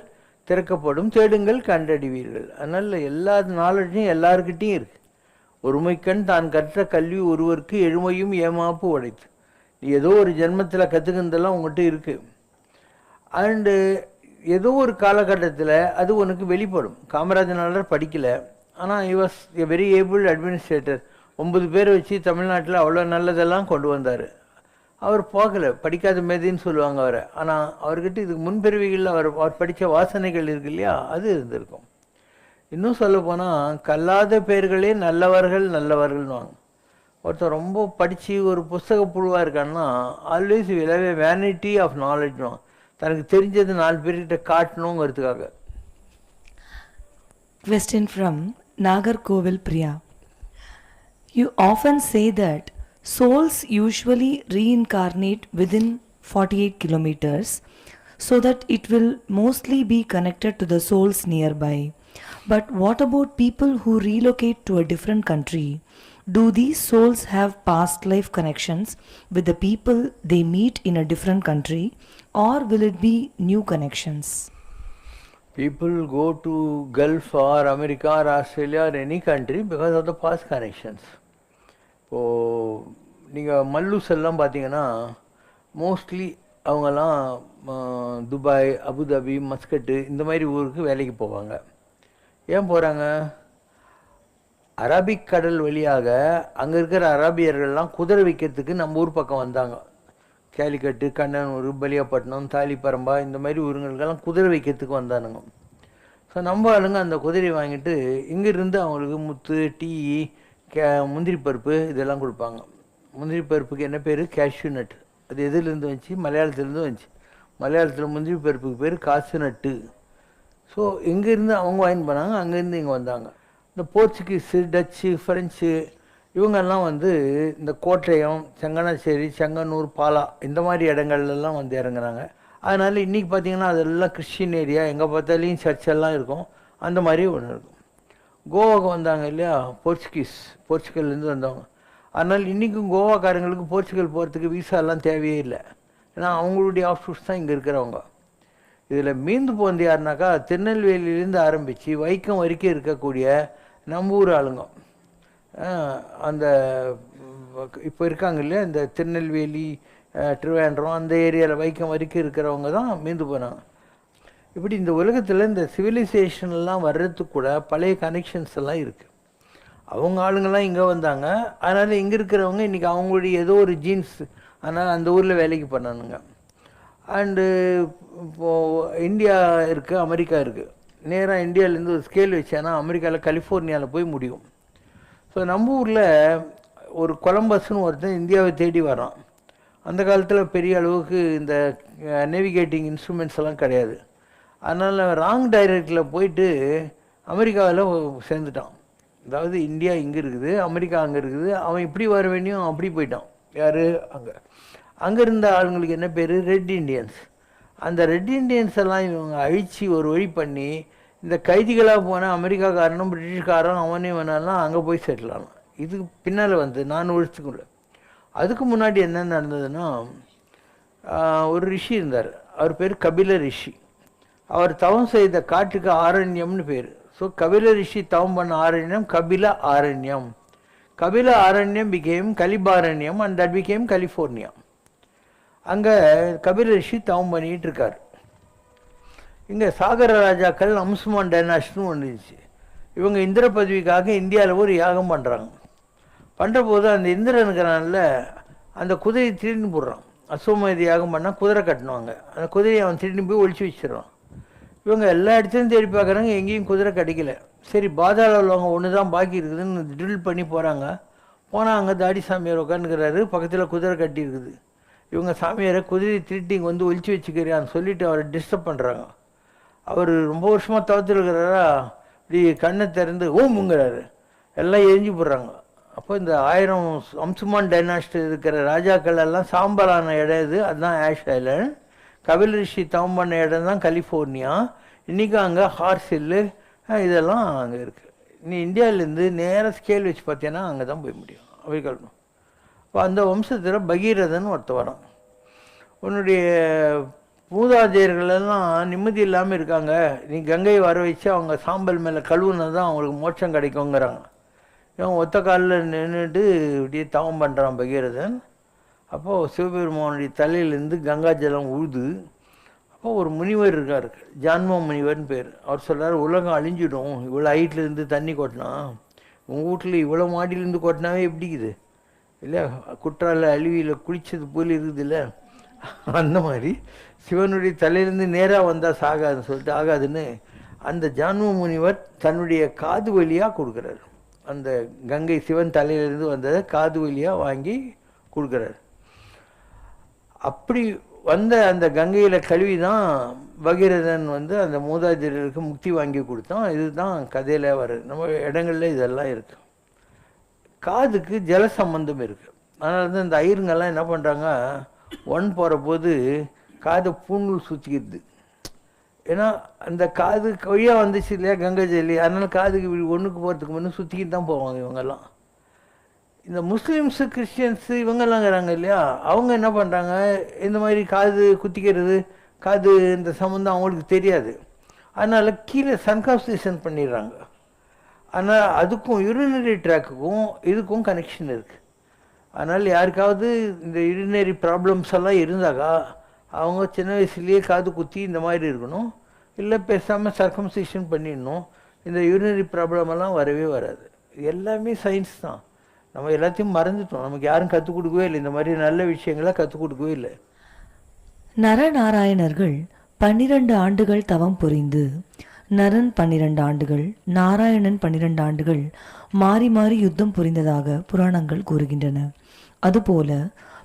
திறக்கப்படும், தேடுங்கள் கண்டறிவீர்கள். அதனால் எல்லா நாலேஜும் எல்லாருக்கிட்டையும் இருக்குது. ஒருமைக்கண் தான் கற்ற கல்வி ஒருவருக்கு எழுமையும் ஏமாப்பு உடைத்து. நீ ஏதோ ஒரு ஜென்மத்தில் கற்றுக்கிறதெல்லாம் உங்கள்கிட்ட இருக்குது. அண்டு ஏதோ ஒரு காலகட்டத்தில் அது உனக்கு வெளிப்படும். காமராஜனாளர் படிக்கலை, ஆனால் he was a very able administrator. 9 பேரை வச்சு தமிழ்நாட்டில் அவ்வளோ நல்லதெல்லாம் கொண்டு வந்தார். அவர் போகலை, படிக்காத மேதின்னு சொல்லுவாங்க அவரை. ஆனால் அவர்கிட்ட இதுக்கு முன்பிறவிகளில் அவர் படித்த வாசனைகள் இருக்கு இல்லையா, அது இருந்திருக்கும். இன்னும் சொல்லப்போனால் கல்லாத பேர்களே நல்லவர்கள் நல்லவர்கள்னுவாங்க. ஒருத்தர் ரொம்ப படித்து ஒரு புஸ்தக புழுவாக இருக்கான்னா ஆல்வேஸ் விலவே வேனிட்டி ஆஃப் நாலேஜ்னுவாங்க. தனக்கு தெரிஞ்சது 4 பேர்கிட்ட காட்டணுங்கிறதுக்காக. Question from Nagarkovil Priya. You often say that souls usually reincarnate within 48 kilometers so that it will mostly be connected to the souls nearby. But what about people who relocate to a different country? Do these souls have past life connections with the people they meet in a different country, or will it be new connections? People go to Gulf or America or Australia or any country because of the past connections. இப்போது நீங்கள் மல்லூஸ் எல்லாம் பார்த்தீங்கன்னா mostly அவங்கெல்லாம் Dubai, Abu Dhabi, Muscat இந்த மாதிரி ஊருக்கு வேலைக்கு போவாங்க. ஏன் போகிறாங்க? அரபிக் கடல் வழியாக அங்கே இருக்கிற அரபியர்கள்லாம் குதிரை வைக்கிறதுக்கு நம்ம ஊர் பக்கம் வந்தாங்க. கேலிக்கட்டு, கண்ணனூர், பலியாப்பட்டினம், தாலிப்பரம்பா இந்த மாதிரி ஊருங்களுக்கெல்லாம் குதிரை வைக்கிறதுக்கு வந்தானுங்க. ஸோ நம்ம ஆளுங்க அந்த குதிரையை வாங்கிட்டு இங்கேருந்து அவங்களுக்கு முத்து, டீ, முந்திரி பருப்பு இதெல்லாம் கொடுப்பாங்க. முந்திரி பருப்புக்கு என்ன பேர்? Cashew nut. அது எதுலேருந்து வந்துச்சு? மலையாளத்துலேருந்து வந்துச்சு. மலையாளத்தில் முந்திரி பருப்புக்கு பேர் காசு நட்டு. ஸோ இங்கேருந்து அவங்க வாங்கிட்டு போனாங்க, அங்கேருந்து இங்கே வந்தாங்க. இந்த போர்ச்சுகீஸு, டச்சு, ஃப்ரெஞ்சு இவங்கெல்லாம் வந்து இந்த கோட்டயம், செங்கனாச்சேரி, செங்கனூர், பாலா இந்த மாதிரி இடங்கள்லாம் வந்து இறங்குறாங்க. அதனால் இன்றைக்கி பார்த்திங்கன்னா அதெல்லாம் கிறிஸ்டின் ஏரியா, எங்கே பார்த்தாலையும் சர்ச்செல்லாம் இருக்கும். அந்த மாதிரி ஒன்று இருக்கும். கோவாவுக்கு வந்தாங்க இல்லையா போர்ச்சுகல்லேருந்து வந்தவங்க. அதனால் இன்றைக்கும் கோவாக்காரங்களுக்கு போர்ச்சுகல் போகிறதுக்கு விசாலாம் தேவையே இல்லை. ஏன்னா அவங்களுடைய ஆஃப்ஷூட்ஸ் தான் இங்கே இருக்கிறவங்க. இதில் மீந்து போந்து யாருனாக்கா திருநெல்வேலியிலேருந்து ஆரம்பித்து வைக்கம் வரைக்கும் இருக்கக்கூடிய நம்ம ஊர் ஆளுங்க. அந்த இப்போ இருக்காங்க இல்லையா, இந்த திருநெல்வேலி, திருவேண்டரம் அந்த ஏரியாவில் வைக்கம் வரைக்கும் இருக்கிறவங்க தான் மீந்து போனாங்க. இப்படி இந்த உலகத்தில் இந்த சிவிலைசேஷன்லாம் வர்றதுக்கு கூட பழைய கனெக்ஷன்ஸ் எல்லாம் இருக்குது. அவங்க ஆளுங்கள்லாம் இங்கே வந்தாங்க. அதனால் இங்கே இருக்கிறவங்க இன்றைக்கி அவங்களுடைய ஏதோ ஒரு ஜீன்ஸ், அதனால் அந்த ஊரில் வேலைக்கு பண்ணானுங்க. அண்டு இப்போது இந்தியா இருக்குது, அமெரிக்கா இருக்குது. நேராக இந்தியாவிலேருந்து ஒரு ஸ்கேல் வச்சானா அமெரிக்காவில் கலிஃபோர்னியாவில் போய் முடியும். ஸோ நம்ம ஊரில் ஒரு கொலம்பஸ்ன்னு ஒருத்தன் இந்தியாவை தேடி வரான். அந்த காலத்தில் பெரிய அளவுக்கு இந்த நேவிகேட்டிங் இன்ஸ்ட்ருமெண்ட்ஸ் எல்லாம் கிடையாது. அதனால் ராங் டைரக்டில் போயிட்டு அமெரிக்காவில் சேர்ந்துட்டான். அதாவது இந்தியா இங்கே இருக்குது, அமெரிக்கா அங்கே இருக்குது. அவன் இப்படி வர வேண்டியும் அப்படி போயிட்டான். யார்? அங்கே இருந்த ஆளுங்களுக்கு என்ன பேர்? Red Indians. அந்த ரெட் இண்டியன்ஸ் எல்லாம் இவங்க அழித்து ஒரு வழி பண்ணி இந்த கைதிகளாக போன அமெரிக்காக்காரனும் பிரிட்டிஷ்காரனும் அவனே வேணாலும் அங்கே போய் செட்டில் ஆனான். இதுக்கு பின்னால் வந்து 4 வருஷத்துக்குள்ள. அதுக்கு முன்னாடி என்ன நடந்ததுன்னா, ஒரு ரிஷி இருந்தார். அவர் பேர் கபில ரிஷி. அவர் தவம் செய்த காட்டுக்கு ஆரண்யம்னு பேர். ஸோ கபில ரிஷி தவம் பண்ண ஆரண்யம் கபில ஆரண்யம். கபில ஆரண்யம் பிகேம் கலிபாரண்யம் அண்ட் தட் பிகேம் கலிஃபோர்னியா. அங்கே கபில ரிஷி தவம் பண்ணிகிட்டு இருக்கார். இங்கே சாகர ராஜாக்கள் அம்சுமான் டைனாஸ்டின்னு ஒன்று இருந்துச்சு. இவங்க இந்திர பதவிக்காக இந்தியாவில் ஒரு யாகம் பண்ணுறாங்க. பண்ணுற போது அந்த இந்திரனுக்கிறான்ல அந்த குதிரையை திருடின்னு போடுறான். அஸ்வமேத யாகம் பண்ணால் குதிரை கட்டணுவாங்க. அந்த குதிரையை அவன் திருடின்னு போய் ஒழிச்சு வச்சிடறான். இவங்க எல்லா இடத்துலையும் தேடி பார்க்குறாங்க, எங்கேயும் குதிரை கிடைக்கல. சரி பாதாள உள்ளவங்க ஒன்று தான் பாக்கி இருக்குதுன்னு ட்ரில் பண்ணி போகிறாங்க. போனால் அங்கே தாடி சாமியார் உட்காந்துக்கிறாரு, பக்கத்தில் குதிரை கட்டி இருக்குது. இவங்க சாமியாரை குதிரையை திருட்டி இங்கே வந்து ஒழிச்சு வச்சுக்கிறான்னு சொல்லிட்டு அவரை டிஸ்டர்ப் பண்ணுறாங்க. அவர் ரொம்ப வருஷமாக தவிர்த்துருக்கிறாரா, இப்படி கண்ணை திறந்து ஓமுங்கிறாரு, எல்லாம் எரிஞ்சு போடுறாங்க. அப்போ இந்த 1000 அம்சுமான் டைனாஸ்டி இருக்கிற ராஜாக்கள் எல்லாம் சாம்பலான இடம் இது, அதுதான் ஆஷ் ஐலண்ட். கபில் ரிஷி தவம் பண்ண இடம் தான் கலிஃபோர்னியா. இன்றைக்கும் அங்கே ஹார்ஸ் ஹில்லு இதெல்லாம் அங்கே இருக்குது. நீ இந்தியாவிலேருந்து நேராக ஸ்கேல் வச்சு பார்த்தீங்கன்னா அங்கே தான் போய் முடியும் அவைக்கணும். இப்போ அந்த வம்சத்தில் பகீரதன் ஒருத்த வரான். உன்னுடைய மூதாதையர்களெல்லாம் நிம்மதி இல்லாமல் இருக்காங்க, நீ கங்கையை வர வச்சு அவங்க சாம்பல் மேலே கழுவுனா தான் அவங்களுக்கு மோட்சம் கிடைக்குங்கிறாங்க. இவன் ஒத்த காலில் நின்றுட்டு இப்படியே தவம் பண்ணுறான் பகீரதன். அப்போது சிவபெருமானுடைய தலையிலேருந்து கங்கா ஜலம் உழுது. அப்போ ஒரு முனிவர் இருக்கார், ஜான்ம முனிவர்னு பேர். அவர் சொல்கிறார், உலகம் அழிஞ்சிடும் இவ்வளோ ஹைட்லேருந்து தண்ணி கொட்டினா. உங்கள் வீட்டில் இவ்வளோ மாடியிலேருந்து கொட்டினாவே எப்படிக்குது இல்லை, குற்றால அழிவியில் குளித்தது போல் இருக்குது இல்லை, அந்த மாதிரி சிவனுடைய தலையிலேருந்து நேராக வந்தால் சாகாதுன்னு சொல்லிட்டு ஆகாதுன்னு அந்த ஜான்ம முனிவர் தன்னுடைய காது வழியாக கொடுக்குறாரு. அந்த கங்கை சிவன் தலையிலேருந்து வந்ததை காது வழியாக வாங்கி கொடுக்குறாரு. அப்படி வந்த அந்த கங்கையில் கழுவி தான் பகீரதன் வந்து அந்த மூதாதையர்களுக்கு முக்தி வாங்கி கொடுத்தான். இதுதான் கதையில் வருது. நம்ம இடங்களில் இதெல்லாம் இருக்குது. காதுக்கு ஜல சம்பந்தம் இருக்குது. அதனால வந்து இந்த ஐயருங்கெல்லாம் என்ன பண்ணுறாங்க, போகிற போது காதை பூணூல் சுற்றிக்கிறது. ஏன்னா அந்த காது வழியாக வந்துச்சு இல்லையா கங்கை ஜல்லி, அதனால் காதுக்கு ஒன்றுக்கு போகிறதுக்கு முன்னே சுற்றிக்கிட்டு தான் போவாங்க இவங்கெல்லாம். இந்த முஸ்லீம்ஸு கிறிஸ்டியன்ஸு இவங்கெல்லாங்கிறாங்க இல்லையா, அவங்க என்ன பண்ணுறாங்க, இந்த மாதிரி காது குத்திக்கிறது, காது இந்த சம்மந்தம் அவங்களுக்கு தெரியாது. அதனால் கீழே சன்காஸ்டேஷன் பண்ணிடுறாங்க. ஆனால் அதுக்கும் யூரினரி ட்ராக்குக்கும் இதுக்கும் கனெக்ஷன் இருக்குது. அதனால் யாருக்காவது இந்த யூரினரி ப்ராப்ளம்ஸ் எல்லாம் இருந்தாக்கா அவங்க சின்ன வயசுலேயே காது குத்தி இந்த மாதிரி இருக்கணும், இல்லை பேசாமல் சர்க்கம்சிஷன் பண்ணிடணும். இந்த யூரினரி ப்ராப்ளமெல்லாம் வரவே வராது. எல்லாமே சயின்ஸ் தான். நம்ம எல்லாத்தையும் மறந்துட்டோம். நமக்கு யாரும் கற்றுக் கொடுக்கவே இல்லை, இந்த மாதிரி நல்ல விஷயங்களை கற்றுக் கொடுக்கவே இல்லை. நரநாராயணர்கள் 12 ஆண்டுகள் தவம் புரிந்து, நரன் 12 ஆண்டுகள், நாராயணன் 12 ஆண்டுகள் மாறி மாறி யுத்தம் புரிந்ததாக புராணங்கள் கூறுகின்றன. அதுபோல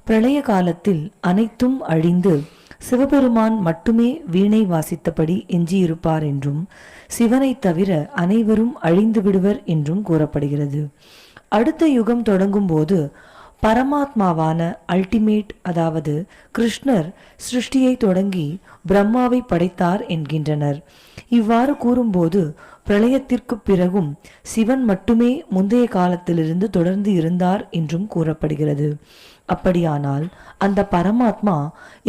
பிரளய காலத்தில் அனைத்தும் அழிந்து சிவபெருமான் மட்டுமே வீணை வாசித்தபடி எஞ்சியிருப்பார் என்றும், சிவனை தவிர அனைவரும் அழிந்து விடுவர் என்றும் கூறப்படுகிறது. அடுத்த யுகம் தொடங்கும் போது பரமாத்மாவான அல்டிமேட், அதாவது கிருஷ்ணர் சிருஷ்டியை தொடங்கி பிரம்மாவை படைத்தார் என்கின்றனர். இவ்வாறு கூறும்போது பிரளயத்திற்கு பிறகும் சிவன் மட்டுமே முந்தைய காலத்திலிருந்து தொடர்ந்து இருந்தார் என்றும் கூறப்படுகிறது. அப்படியானால் அந்த பரமாத்மா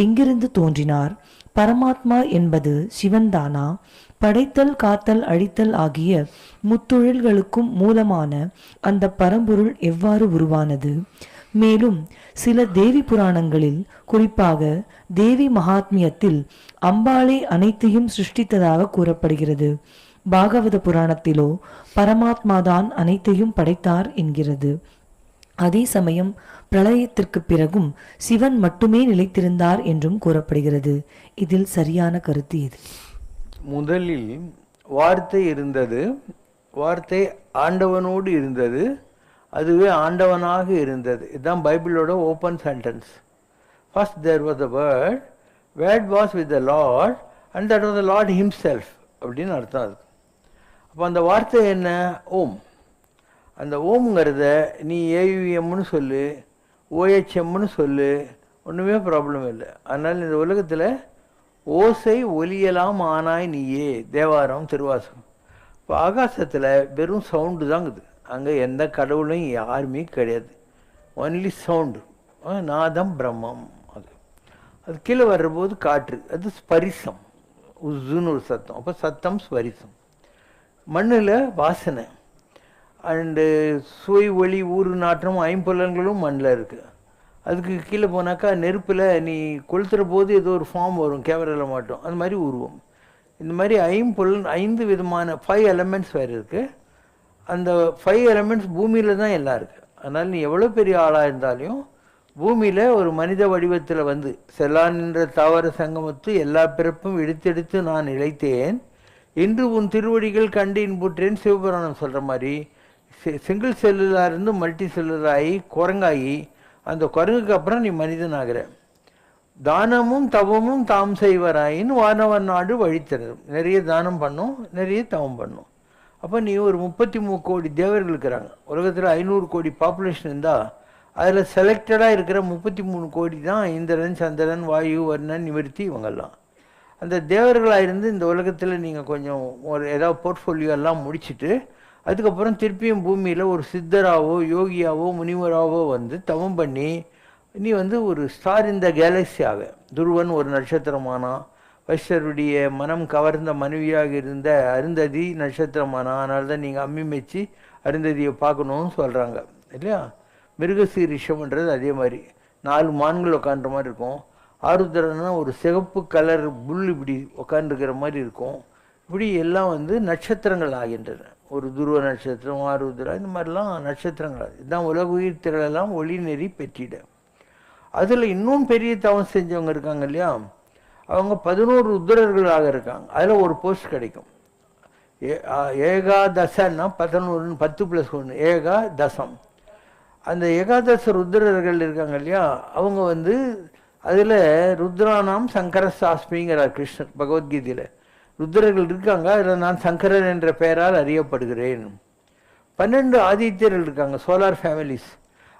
எங்கிருந்து தோன்றினார்? பரமாத்மா என்பது சிவன்தானா? படைத்தல், காத்தல், அழித்தல் ஆகிய முத்தொழில்களுக்கும் மூலமான அந்த பரம்பொருள் எவ்வாறு உருவானது? மேலும் சில தேவி புராணங்களில், குறிப்பாக தேவி மகாத்மியத்தில் அம்பாளே அனைத்தையும் சிருஷ்டித்ததாக கூறப்படுகிறது. பாகவத புராணத்திலோ பரமாத்மாதான் அனைத்தையும் படைத்தார் என்கிறது. அதே சமயம் பிரளயத்திற்கு பிறகும் சிவன் மட்டுமே நிலைத்திருந்தார் என்றும் கூறப்படுகிறது. இதில் சரியான கருத்து எது? முதலில் வார்த்தை இருந்தது, வார்த்தை ஆண்டவனோடு இருந்தது, அதுவே ஆண்டவனாக இருந்தது. இதுதான் பைபிளோட open sentence. First there was the word, word was with the Lord and that was the Lord himself அப்படின்னு அர்த்தம். அது அப்போ அந்த வார்த்தை என்ன? ஓம். அந்த ஓம்ங்கிறத நீ ஏயுஎம்னு சொல்லு, ஓஹெச்எம்னு சொல்லு, ஒன்றுமே ப்ராப்ளம் இல்லை. அதனால் இந்த உலகத்தில் ஓசை ஒலியலாம் ஆனாய் நீயே, தேவாரம் திருவாசகம். இப்போ ஆகாசத்தில் வெறும் சவுண்டு தாங்குது. அங்கே எந்த கடவுளும் யாருமே கிடையாது, ஒன்லி சவுண்டு, நாதம் பிரம்மம். அது கீழே வர்றபோது காற்று, அது ஸ்பரிசம், உஸ்ஸுன்னு ஒரு சத்தம். அப்போ சத்தம் ஸ்பரிசம். மண்ணில் வாசனை அண்டு சுவை, ஒளி, ஊறு, நாற்றம், ஐம்புலன்களும் மண்ணில் இருக்குது. அதுக்கு கீழே போனாக்கா நெருப்பில் நீ கொளுத்துற போது ஏதோ ஒரு ஃபார்ம் வரும், கேமராவில் மாட்டோம், அது மாதிரி உருவம். இந்த மாதிரி 5 விதமான 5 எலமெண்ட்ஸ் வேறு இருக்குது. அந்த 5 எலமெண்ட்ஸ் பூமியில் தான் எல்லாம் இருக்குது. அதனால் நீ எவ்வளோ பெரிய ஆளாக இருந்தாலும் பூமியில் ஒரு மனித வடிவத்தில் வந்து செல்லான் என்ற தாவர சங்கமத்து எல்லா பிறப்பும் எடுத்தெடுத்து நான் இழைத்தேன், இன்று உன் திருவடிகள் கண்டு இன்புற்றேன் சிவபுராணம் சொல்கிற மாதிரி சிங்கிள் செல்லுலாக இருந்து மல்டி செல்லுலாகி குரங்காகி அந்த குரங்குக்கு அப்புறம் நீ மனிதனாகிற. தானமும் தவமும் தாம் செய்வராயின்னு வானவர் நாடு வழித்தரும். நிறைய தானம் பண்ணும், நிறைய தவம் பண்ணும். அப்போ நீ ஒரு 33 கோடி தேவர்கள் இருக்கிறாங்க. உலகத்தில் 500 கோடி பாப்புலேஷன் இருந்தால் அதில் செலக்டடாக இருக்கிற 33 கோடி தான் இந்திரன், சந்திரன், வாயு, வர்ணன், நிவர்த்தி இவங்கெல்லாம். அந்த தேவர்களாக இருந்து இந்த உலகத்தில் நீங்கள் கொஞ்சம் ஒரு ஏதாவது போர்ட்ஃபோலியோ எல்லாம் முடிச்சுட்டு அதுக்கப்புறம் திருப்பியும் பூமியில் ஒரு சித்தராவோ யோகியாவோ முனிவராவோ வந்து தவம் பண்ணி நீ வந்து ஒரு ஸ்டார் இந்த கேலக்ஸி ஆக. துருவன் ஒரு நட்சத்திரமானா, வைஷ்ணருடைய மனம் கவர்ந்த மனைவியாக இருந்த அருந்ததி நட்சத்திரமானா, அதனால தான் நீங்கள் அம்மி மெச்சி அருந்ததியை பார்க்கணுன்னு சொல்கிறாங்க இல்லையா. மிருகசீரிஷம்ன்றது அதே மாதிரி 4 மான்கள் உட்காண்ற மாதிரி இருக்கும். ஆருத்ரன்னா ஒரு சிகப்பு கலர் புல் இப்படி உட்காந்துருக்கிற மாதிரி இருக்கும். இப்படி எல்லாம் வந்து நட்சத்திரங்கள் ஆகின்றன. ஒரு துருவ நட்சத்திரம், ஆருத்ரா, இந்த மாதிரிலாம் நட்சத்திரங்கள். இதுதான் உலக உயிர் திரளெல்லாம் ஒளி நெறி பெற்றிட. அதில் இன்னும் பெரிய தவம் செஞ்சவங்க இருக்காங்க இல்லையா, அவங்க 11 ருத்ரர்களாக இருக்காங்க. அதில் ஒரு போஸ்ட் கிடைக்கும். ஏகாதசன்னா 11, 10 + 1 ஏகா தசம். அந்த ஏகாதச ருத்ரர்கள் இருக்காங்க இல்லையா, அவங்க வந்து அதில் ருத்ரானாம் சங்கர சாஸ்மிங்கிறார் கிருஷ்ணர் பகவத்கீதையில். ருத்ரர்கள் இருக்காங்க, அதில் நான் சங்கரன் என்ற பெயரால் அறியப்படுகிறேன். 12 ஆதித்யர்கள் இருக்காங்க, சோலார் ஃபேமிலிஸ்.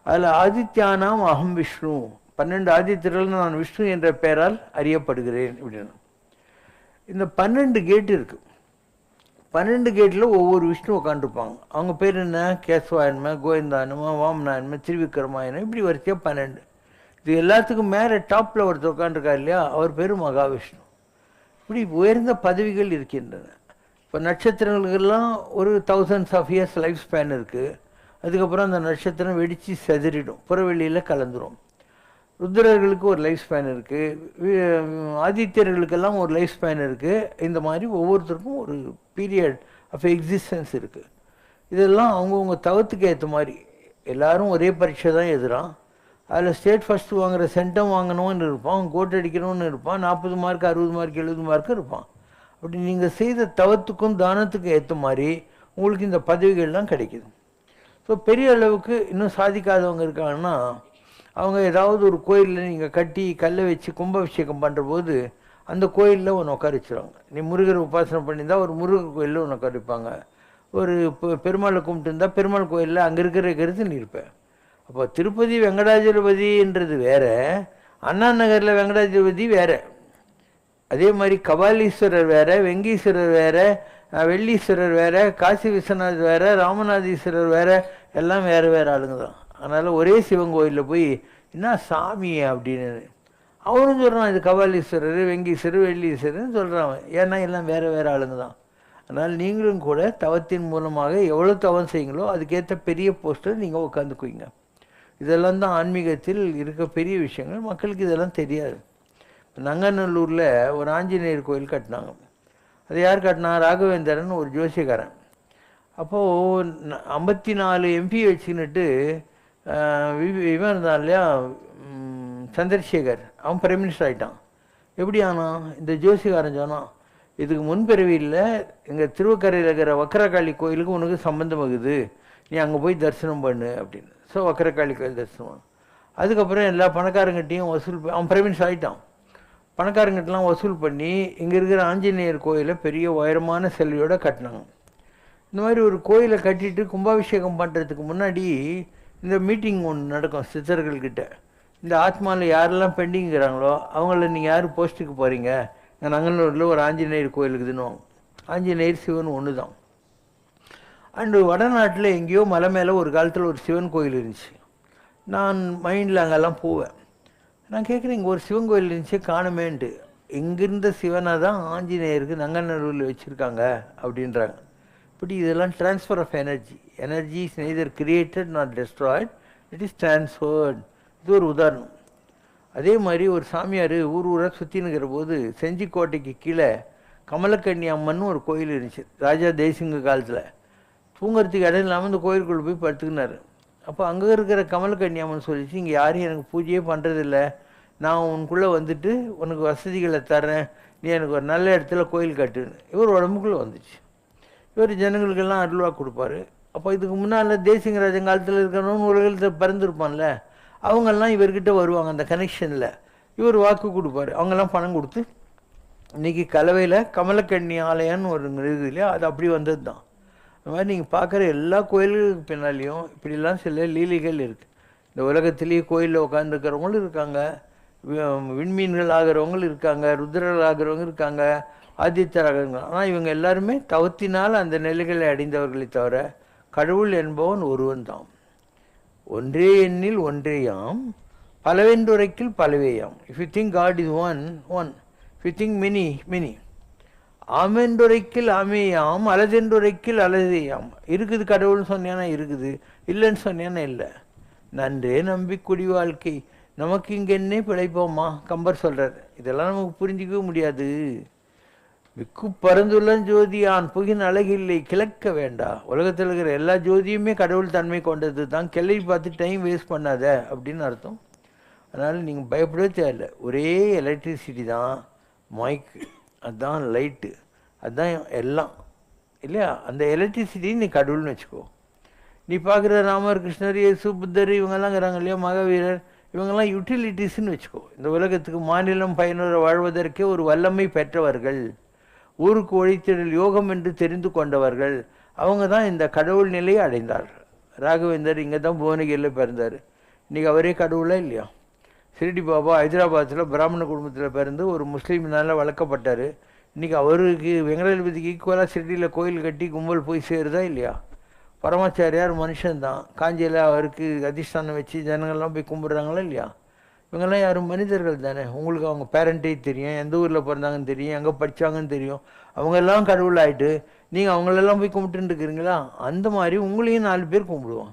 அதில் ஆதித்யானாம் அகம் விஷ்ணு, 12 ஆதித்யர்கள் நான் விஷ்ணு என்ற பெயரால் அறியப்படுகிறேன் இப்படின்னு. இந்த 12 கேட்டு இருக்கு. 12 கேட்டில் ஒவ்வொரு விஷ்ணு உட்காந்துருப்பாங்க. அவங்க பேர் என்ன? கேசவாயன்மை, கோவிந்தாயன்மை, வாமனாயன்மை, திருவிக்ரமாயனம், இப்படி வரிசையாக 12. இது எல்லாத்துக்கும் மேலே டாப்பில் ஒருத்தர் உட்காந்துருக்கார் இல்லையா, அவர் பேர் மகாவிஷ்ணு. இப்படி உயர்ந்த பதவிகள் இருக்கின்றன. இப்போ நட்சத்திரங்களுக்கெல்லாம் ஒரு thousands of years life span இருக்குது. அதுக்கப்புறம் அந்த நட்சத்திரம் வெடித்து செதறிடும், புறவெளியில் கலந்துரும். ருத்ரர்களுக்கு ஒரு லைஃப் ஸ்பேன் இருக்குது, ஆதித்யர்களுக்கெல்லாம் ஒரு லைஃப் ஸ்பேன் இருக்குது. இந்த மாதிரி ஒவ்வொருத்தருக்கும் ஒரு பீரியட் ஆஃப் எக்ஸிஸ்டன்ஸ் இருக்குது. இதெல்லாம் அவங்கவுங்க தவத்துக்கு ஏற்ற மாதிரி. எல்லோரும் ஒரே பரீட்சை தான் எதிரான். அதில் ஸ்டேட் ஃபஸ்ட்டு வாங்குகிற சென்டம் வாங்கணும்னு இருப்பான், கோட் அடிக்கணும்னு இருப்பான், 40 மார்க் 60 மார்க் 70 மார்க் இருப்பான். அப்படி நீங்கள் செய்த தவத்துக்கும் தானத்துக்கும் ஏற்ற மாதிரி உங்களுக்கு இந்த பதவிகள்லாம் கிடைக்குது. ஸோ பெரிய அளவுக்கு இன்னும் சாதிக்காதவங்க இருக்காங்கன்னா, அவங்க ஏதாவது ஒரு கோயிலில் நீங்கள் கட்டி கல்லை வச்சு கும்பாபிஷேகம் பண்ணுற போது அந்த கோயிலில் ஒன்று உட்கார வச்சுருவாங்க. நீ முருகர் உபாசனை பண்ணியிருந்தால் ஒரு முருகர் கோயிலில் ஒன்று உட்கார வைப்பாங்க. ஒரு பெருமாளை கும்பிட்டு இருந்தால் பெருமாள் கோயிலில் அங்கே இருக்கிற கருத்து நீ இருப்பேன். அப்போ திருப்பதி வெங்கடாஜலபதின்றது வேறு, அண்ணா நகரில் வெங்கடாஜலபதி வேறு. அதே மாதிரி கபாலீஸ்வரர் வேறு, வெங்கீஸ்வரர் வேறு, வெள்ளீஸ்வரர் வேறு, காசி விஸ்வநாத் வேறு, ராமநாதீஸ்வரர் வேறு, எல்லாம் வேறு வேறு ஆளுங்க தான். அதனால் ஒரே சிவன் கோயிலில் போய் என்ன சாமி அப்படின்னு அவனும் சொல்கிறான், இது கபாலீஸ்வரர், வெங்கீஸ்வரர், வெள்ளீஸ்வரர்னு சொல்கிறான். ஏன்னா எல்லாம் வேறு வேறு ஆளுங்க தான். அதனால் நீங்களும் கூட தவத்தின் மூலமாக எவ்வளோ தவம் செய்யுங்களோ அதுக்கேற்ற பெரிய போஸ்டர் நீங்கள் உட்காந்துக்குவீங்க. இதெல்லாம் தான் ஆன்மீகத்தில் இருக்க பெரிய விஷயங்கள். மக்களுக்கு இதெல்லாம் தெரியாது. நங்கநல்லூரில் ஒரு ஆஞ்சநேயர் கோயில் கட்டினாங்க. அது யார் கட்டினா? ராகவேந்திரன் ஒரு ஜோசியக்காரன். அப்போது 54 MP வச்சுக்கிட்டு இவன் இருந்தான் இல்லையா, சந்திரசேகர், அவன் பிரைம் மினிஸ்டர் ஆகிட்டான். எப்படி ஆனான்? இந்த ஜோசியக்காரன் சொன்னான், இதுக்கு முன்பிறவியில் எங்கள் திருவக்கரையில் இருக்கிற வக்கரகாளி கோயிலுக்கு உனக்கு சம்பந்தம் ஆகுது, நீ அங்கே போய் தரிசனம் பண்ணு அப்படின்னு. ஸோ வக்கரகாளி கோயில் தரிசனம். அதுக்கப்புறம் எல்லா பணக்காரங்கிட்டையும் வசூல், அவன் பிரைம் மினிஸ்டர் ஆகிட்டான். பணக்காரங்கிட்டலாம் வசூல் பண்ணி இங்கே இருக்கிற ஆஞ்சநேயர் கோயிலை பெரிய உயரமான செல்வியோடு கட்டினாங்க. இந்த மாதிரி ஒரு கோயிலை கட்டிட்டு கும்பாபிஷேகம் பண்ணுறதுக்கு முன்னாடி இந்த மீட்டிங் ஒன்று நடக்கும் சித்தர்கள்கிட்ட. இந்த ஆத்மாவில் யாரெல்லாம் பெண்டிங்கிறாங்களோ அவங்கள நீங்கள் யார் போஸ்ட்டுக்கு போகிறீங்க, நங்கநல்லூரில் ஒரு ஆஞ்சநேயர் கோயிலுக்கு தின்னுவாங்க. ஆஞ்சநேயர் சிவன் ஒன்று தான். அண்டு வடநாட்டில் எங்கேயோ மலை மேலே ஒரு காலத்தில் ஒரு சிவன் கோயில் இருந்துச்சு. நான் மைண்டில் அங்கெல்லாம் போவேன். நான் கேட்குறேன், இங்கே ஒரு சிவன் கோயில் இருந்துச்சு காணுமேன்ட்டு. இங்கிருந்த சிவனை தான் ஆஞ்சநேயருக்கு நங்கநல்லூரில் வச்சுருக்காங்க அப்படின்றாங்க. இப்படி இதெல்லாம் transfer of energy. Energy is neither created not destroyed, it is transferred. இது ஒரு உதாரணம். அதே மாதிரி ஒரு சாமியார் ஊர் ஊராக சுற்றினுக்கிற போது செஞ்சிக்கோட்டைக்கு கீழே கமலக்கண்ணி அம்மன் ஒரு கோயில் இருந்துச்சு. ராஜா தேசிங்க காலத்தில் தூங்கிறதுக்கு இடம் இல்லாமல் இந்த கோயிலுக்குள்ளே போய் படுத்துக்கினார். அப்போ அங்கே இருக்கிற கமலக்கன்னியம்மன் சொல்லிச்சு, இங்கே யாரும் எனக்கு பூஜையே பண்ணுறதில்ல, நான் உனக்குள்ளே வந்துட்டு உனக்கு வசதிகளை தரேன், நீ எனக்கு ஒரு நல்ல இடத்துல கோயில் கட்டுன்னு. இவர் உடம்புக்குள்ளே வந்துச்சு. இவர் ஜனங்களுக்கெல்லாம் அருள்வா கொடுப்பாரு. அப்போ இதுக்கு முன்னால் தேசிங்கராஜன் காலத்தில் இருக்கிறவங்க உலகத்தில் பிறந்திருப்பான்ல, அவங்கெல்லாம் இவர்கிட்ட வருவாங்க அந்த கனெக்ஷனில். இவர் வாக்கு கொடுப்பாரு, அவங்கெல்லாம் பணம் கொடுத்து. இன்றைக்கி கலவையில் கமலக்கண்ணி ஆலயம்னு ஒரு இருக்குது இல்லையா, அது அப்படி வந்தது தான். அந்த மாதிரி நீங்கள் பார்க்குற எல்லா கோயில்களுக்கு பின்னாலேயும் இப்படிலாம் சில லீலைகள் இருக்குது. இந்த உலகத்திலேயே கோயிலில் உட்காந்துருக்கிறவங்களும் இருக்காங்க, விண்மீன்கள் ஆகிறவங்களும் இருக்காங்க, ருத்ரர்கள் ஆகிறவங்க இருக்காங்க, ஆதித்தராக இருக்காங்க. ஆனால் இவங்க எல்லாருமே தவத்தினால் அந்த நிலைகளை அடைந்தவர்களை தவிர கடவுள் என்பவன் ஒருவன் தான். ஒன்றே எண்ணில் ஒன்றேயாம், பலவென்றுரைக்கில் பலவேயாம். If you think God is one, one. If you think many, many. ஆமென்றுரைக்கில் ஆமேயாம், அலதென்றுரைக்கில் அலதேயாம். இருக்குது கடவுள்னு சொன்னியானா இருக்குது, இல்லைன்னு சொன்னியானா இல்லை. நன்றே நம்பி குடி வாழ்க்கை, நமக்கு இங்கே என்ன பிழைப்போமா கம்பர் சொல்கிறார். இதெல்லாம் நமக்கு புரிஞ்சிக்கவே முடியாது. மிக்கு பரந்துள்ள ஜோதியான் புகின் அழகில்லை கிழக்க வேண்டா. உலகத்தில் இருக்கிற எல்லா ஜோதியுமே கடவுள் தன்மை கொண்டது தான். கிளை பார்த்து டைம் வேஸ்ட் பண்ணாத அப்படின்னு அர்த்தம். அதனால் நீங்கள் பயப்படவே தேவையில்லை. ஒரே எலக்ட்ரிசிட்டி தான், மைக்கு அதுதான், லைட்டு அதுதான் எல்லாம் இல்லையா. அந்த எலக்ட்ரிசிட்டி நீ கடவுள்னு வச்சுக்கோ. நீ பார்க்குற ராமர், கிருஷ்ணர், இயேசு, புத்தர் இவங்கெல்லாம் இருக்கிறாங்க இல்லையா, மகாவீரர், இவங்கெல்லாம் யூட்டிலிட்டிஸ்ன்னு வச்சுக்கோ. இந்த உலகத்துக்கு மாநிலம் பயனுற வாழ்வதற்கே ஒரு வல்லமை பெற்றவர்கள், ஊருக்கு ஒழித்திடல் யோகம் என்று தெரிந்து கொண்டவர்கள், அவங்க தான் இந்த கடவுள் நிலையை அடைந்தார்கள். ராகவேந்தர் இங்கே தான் புவனகிரியில் பிறந்தார். இன்றைக்கி அவரே கடவுளா இல்லையா. சிரிடி பாபா ஹைதராபாத்தில் பிராமண குடும்பத்தில் பிறந்து ஒரு முஸ்லீம்னால வளர்க்கப்பட்டார். இன்றைக்கி அவருக்கு வெங்கடாஜலபதிக்கு ஈக்குவலாக சிரிடியில் கோயில் கட்டி கும்பல் போய் சேருதா இல்லையா. பரமாச்சாரியார் மனுஷன்தான். காஞ்சியில் அவருக்கு அதிஷ்டானம் வச்சு ஜனங்கள்லாம் போய் கும்பிட்றாங்களா இல்லையா. இவங்கெல்லாம் யாரும் மனிதர்கள் தானே. உங்களுக்கு அவங்க பேரண்ட்டே தெரியும், எந்த ஊரில் பிறந்தாங்கன்னு தெரியும், எங்கே படித்தாங்கன்னு தெரியும். அவங்கெல்லாம் கடவுள் ஆகிட்டு நீங்கள் அவங்களெல்லாம் போய் கும்பிட்டுன்னு இருக்கிறீங்களா. அந்த மாதிரி உங்களையும் 4 பேர் கும்பிடுவோம்.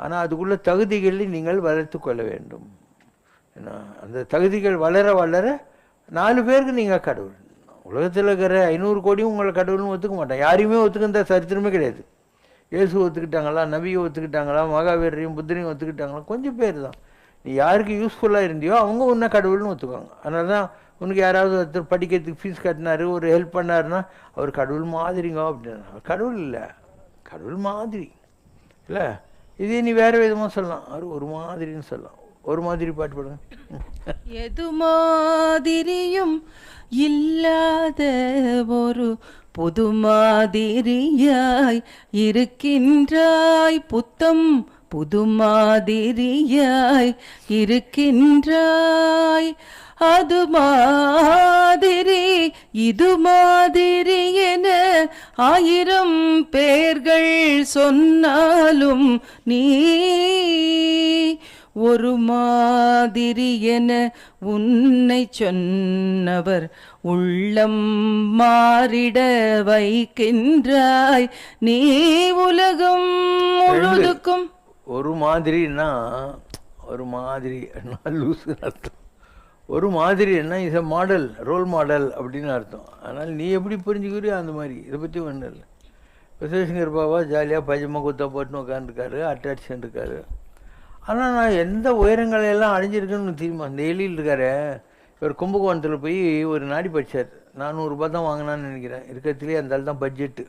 ஆனால் அதுக்குள்ள தகுதிகளை நீங்கள் வளர்த்து கொள்ள வேண்டும். ஏன்னா அந்த தகுதிகள் வளர வளர 4 பேருக்கு நீங்கள் கடவுள். உலகத்தில் இருக்கிற 500 கோடியும் உங்களை கடவுள்னு ஒத்துக்க மாட்டான். யாரையுமே ஒத்துக்கின்ற சரித்திரமே கிடையாது. இயேசு ஒத்துக்கிட்டாங்களா, நபியை ஒத்துக்கிட்டாங்களா, மகாவீரையும் புத்தரையும் ஒத்துக்கிட்டாங்களா, கொஞ்சம் பேர் தான். நீ யாருக்கு யூஸ்ஃபுல்லாக இருந்தியோ அவங்க உன்னை கடவுள்னு ஒத்துக்குவாங்க. அதனால தான் உனக்கு யாராவது ஒருத்தர் படிக்கிறதுக்கு ஃபீஸ் கட்டினாரு, ஒரு ஹெல்ப் பண்ணாருன்னா அவர் கடவுள் மாதிரிங்க அப்படின்னா. அவர் கடவுள் இல்லை, கடவுள் மாதிரி இல்லை. இதே நீ வேறு விதமாக சொல்லலாம், அவர் ஒரு மாதிரின்னு சொல்லலாம். ஒரு மாதிரி பாட்டு பாடுங்க. எது மாதிரியும் இல்லாத ஒரு புது மாதிரியாய் இருக்கின்றாய், புத்தம் புது மாதிரியாய் இருக்கின்றாய். அது மாதிரி இது மாதிரி என 1000 பேர்கள் சொன்னாலும் நீ ஒரு மாதிரி என உன்னை சொன்னவர் உள்ளம் மாறிட வைக்கின்றாய். நீ உலகம் முழுதுக்கும் ஒரு மாதிரின்னா ஒரு மாதிரி லூசு அர்த்தம். ஒரு மாதிரி என்ன is a model, role model அப்படின்னு அர்த்தம். அதனால் நீ எப்படி புரிஞ்சுக்கிறியோ அந்த மாதிரி. இதை பற்றி ஒன்றும் இல்லை. விஸ்வேஸ்வரர் பாபா ஜாலியாக பஜமா குத்தா போட்டுன்னு உட்காந்துருக்காரு, அட்டாச்சான் இருக்காரு. ஆனால் நான் எந்த உயரங்களையெல்லாம் அடைஞ்சிருக்குன்னு தெரியுமா. இந்த எலியில் இருக்காரு, இவர் கும்பகோணத்தில் போய் ஒரு நாடி படித்தார். 400 ரூபாய் தான் வாங்கினான்னு நினைக்கிறேன். இருக்கிறதுலேயே அந்த தான் பட்ஜெட்டு.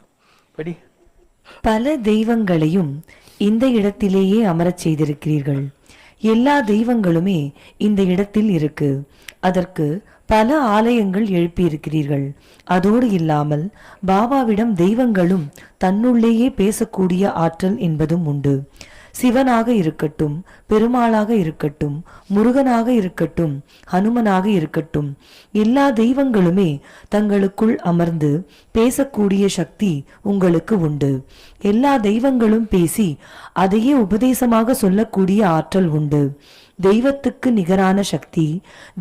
படி. பல தெய்வங்களையும் இந்த இடத்திலேயே அமரச் செய்திருக்கிறீர்கள். எல்லா தெய்வங்களுமே இந்த இடத்தில் இருக்கு. அதற்கு பல ஆலயங்கள் எழுப்பியிருக்கிறீர்கள். அதோடு இல்லாமல் பாபாவிடம் தெய்வங்களும் தன்னுள்ளேயே பேசக்கூடிய ஆற்றல் என்பதும் உண்டு. சிவனாக இருக்கட்டும், பெருமாளாக இருக்கட்டும், முருகனாக இருக்கட்டும், ஹனுமனாக இருக்கட்டும், எல்லா தெய்வங்களுமே தங்களுக்குள் அமர்ந்து பேசக்கூடிய சக்தி உங்களுக்கு உண்டு. எல்லா தெய்வங்களும் பேசி அதையே உபதேசமாக சொல்லக்கூடிய ஆற்றல் உண்டு. தெய்வத்துக்கு நிகரான சக்தி,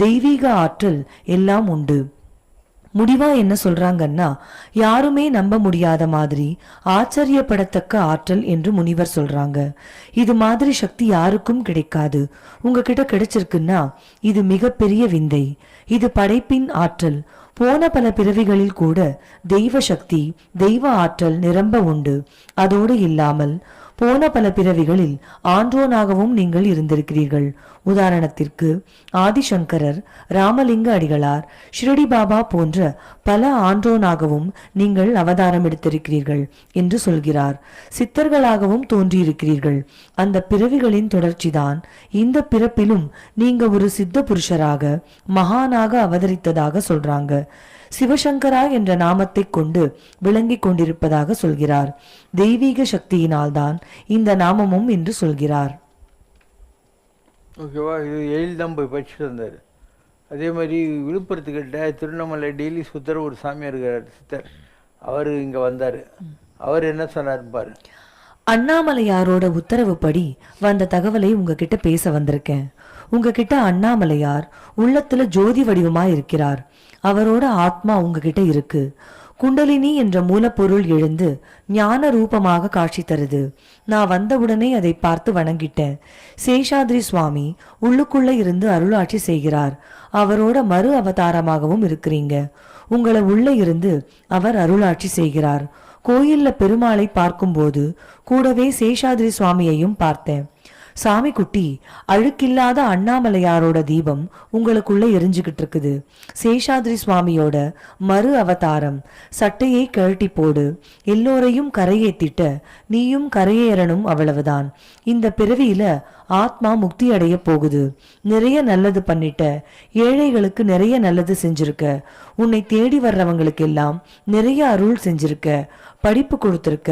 தெய்வீக ஆற்றல் எல்லாம் உண்டு. முடிவா என்ன சொல்றாங்கன்னா, யாருமே நம்ப முடியாத மாதிரி ஆச்சரியப்படத்தக்க ஆற்றல் என்று முனிவர் சொல்றாங்க. இது மாதிரி சக்தி யாருக்கும் கிடைக்காது. உங்ககிட்ட கிடைச்சிருக்குன்னா இது மிகப்பெரிய விந்தை. இது படைப்பின் ஆற்றல். போன பல பிறவிகளில் கூட தெய்வ சக்தி, தெய்வ ஆற்றல் நிரம்ப உண்டு. அதோடு இல்லாமல் போன பல பிறவிகளில் ஆன்றோனாகவும் நீங்கள் இருந்திருக்கிறீர்கள். உதாரணத்திற்கு ஆதிசங்கரர், ராமலிங்க அடிகளார், ஷிரடி பாபா போன்ற பல ஆன்றோனாகவும் நீங்கள் அவதாரம் எடுத்திருக்கிறீர்கள் என்று சொல்கிறார். சித்தர்களாகவும் தோன்றியிருக்கிறீர்கள். அந்த பிறவிகளின் தொடர்ச்சிதான் இந்த பிறப்பிலும் நீங்க ஒரு சித்த புருஷராக மகானாக அவதரித்ததாக சொல்றாங்க. சிவசங்கரா என்ற நாமத்தை கொண்டு விளங்கிக் கொண்டிருப்பதாக சொல்கிறார். தெய்வீக சக்தியினால்தான் இந்த நாமமும் என்று சொல்கிறார். ஓகேவா? இது எழில் தான் போய் படிச்சுட்டு வந்தார். அதே மாதிரி விழுப்புரத்துக்கிட்ட திருவண்ணாமலை டெய்லி சுத்தர் ஒரு சாமியார் இருக்கிறார், சித்தர். அவர் இங்கே வந்தார். அவர் என்ன சொன்னார் பாரு. அண்ணாமலையாரோட உத்தரவுப்படி வந்த தகவலை உங்ககிட்ட பேச வந்திருக்கேன். உங்ககிட்ட அண்ணாமலையார் உள்ளத்துல ஜோதி வடிவமா இருக்கிறார். அவரோட ஆத்மா உங்ககிட்ட இருக்கு. குண்டலினி என்ற மூலப்பொருள் எழுந்து ஞான ரூபமாக காட்சி தருது. நான் வந்தவுடனே அதை பார்த்து வணங்கிட்டேன். சேஷாத்ரி சுவாமி உள்ளுக்குள்ள இருந்து அருளாட்சி செய்கிறார். அவரோட மறு அவதாரமாகவும் இருக்கிறீங்க. உங்களை உள்ள இருந்து அவர் அருளாட்சி செய்கிறார். கோயில்ல பெருமாளை பார்க்கும்போது கூடவே சேஷாத்ரி சுவாமியையும் பார்த்தேன். சாமி குட்டி, அழுக்கில்லாத அண்ணாமலையாரோட தீபம் உங்களுக்குள்ள எரிஞ்சுக்கிட்டு இருக்குது. சேஷாத்ரி சுவாமியோட மறு அவதாரம். சட்டையை கழட்டி போடு, எல்லோரையும் கரையேத்திட்ட நீயும் கரையேறணும், அவ்வளவுதான். இந்த பிறவியில ஆத்மா முக்தி அடைய போகுது. நிறைய நல்லது பண்ணிட்ட, ஏழைகளுக்கு நிறைய நல்லது செஞ்சிருக்க, உன்னை தேடி வர்றவங்களுக்கு எல்லாம் நிறைய அருள் செஞ்சிருக்க, படிப்பு கொடுத்திருக்க.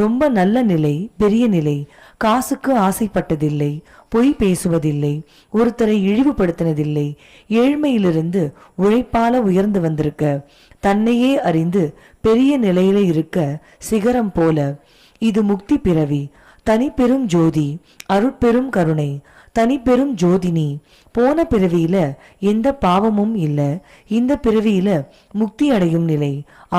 ரொம்ப நல்ல நிலை, பெரிய நிலை. காசுக்கு ஆசைப்பட்டதில்லை, பொய் பேசுவதில்லை, ஒருத்தரை இழிவுபடுத்தினதில்லை. ஏழ்மையிலிருந்து உழைப்பால உயர்ந்து வந்திருக்க, தன்னையே அறிந்து பெரிய நிலையில இருக்க, சிகரம் போல. இது முக்தி பிறவி. தனிப்பெரும் ஜோதி, அருட்பெரும் கருணை, தனிப்பெரும் ஜோதினி. போன பிறவியில எந்த பாவமும் இல்ல. இந்த பிறவியில முக்தி அடையும் நிலை.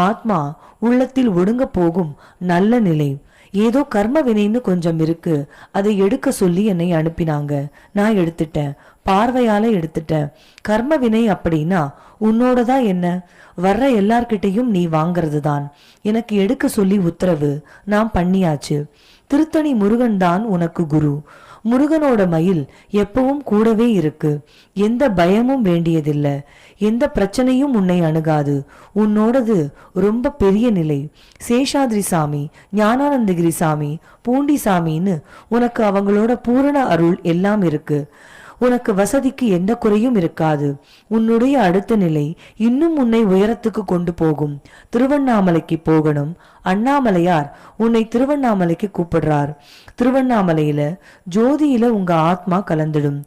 ஆத்மா உள்ளத்தில் ஒடுங்க போகும் நல்ல நிலை. ஏதோ கர்ம வினைன்னு கொஞ்சம் இருக்கு, அதை எடுக்க சொல்லி என்னை அனுப்பினாங்க. நான் எடுத்துட்டேன், பார்வையால எடுத்துட்டேன். கர்ம வினை அப்படின்னா உன்னோடதான் என்ன, வர்ற எல்லார்கிட்டையும் நீ வாங்கிறது தான். எனக்கு எடுக்க சொல்லி உத்தரவு, நான் பண்ணியாச்சு. திருத்தணி முருகன் தான் உனக்கு குரு. முருகனோட மயில் எப்பவும் கூடவே இருக்கு. எந்த பயமும் வேண்டியதில்லை. எந்த பிரச்சனையும் உன்னை அணுகாது. உன்னோடது ரொம்ப பெரிய நிலை. சேஷாத்ரி சாமி, ஞானானந்தகிரி சாமி, பூண்டி சாமின்னு உனக்கு அவங்களோட பூரண அருள் எல்லாம் இருக்கு. உனக்கு வசதிக்கு எந்த குறையும் இருக்காது. உன்னுடைய அடுத்த நிலை இன்னும் உன்னை உயரத்துக்கு கொண்டு போகும். திருவண்ணாமலைக்கு போகணும். அண்ணாமலையார் உன்னை திருவண்ணாமலைக்கு கூப்பிடுறார். திருவண்ணாமலையில ஜோதியில உங்க ஆத்மா கலந்துடும்.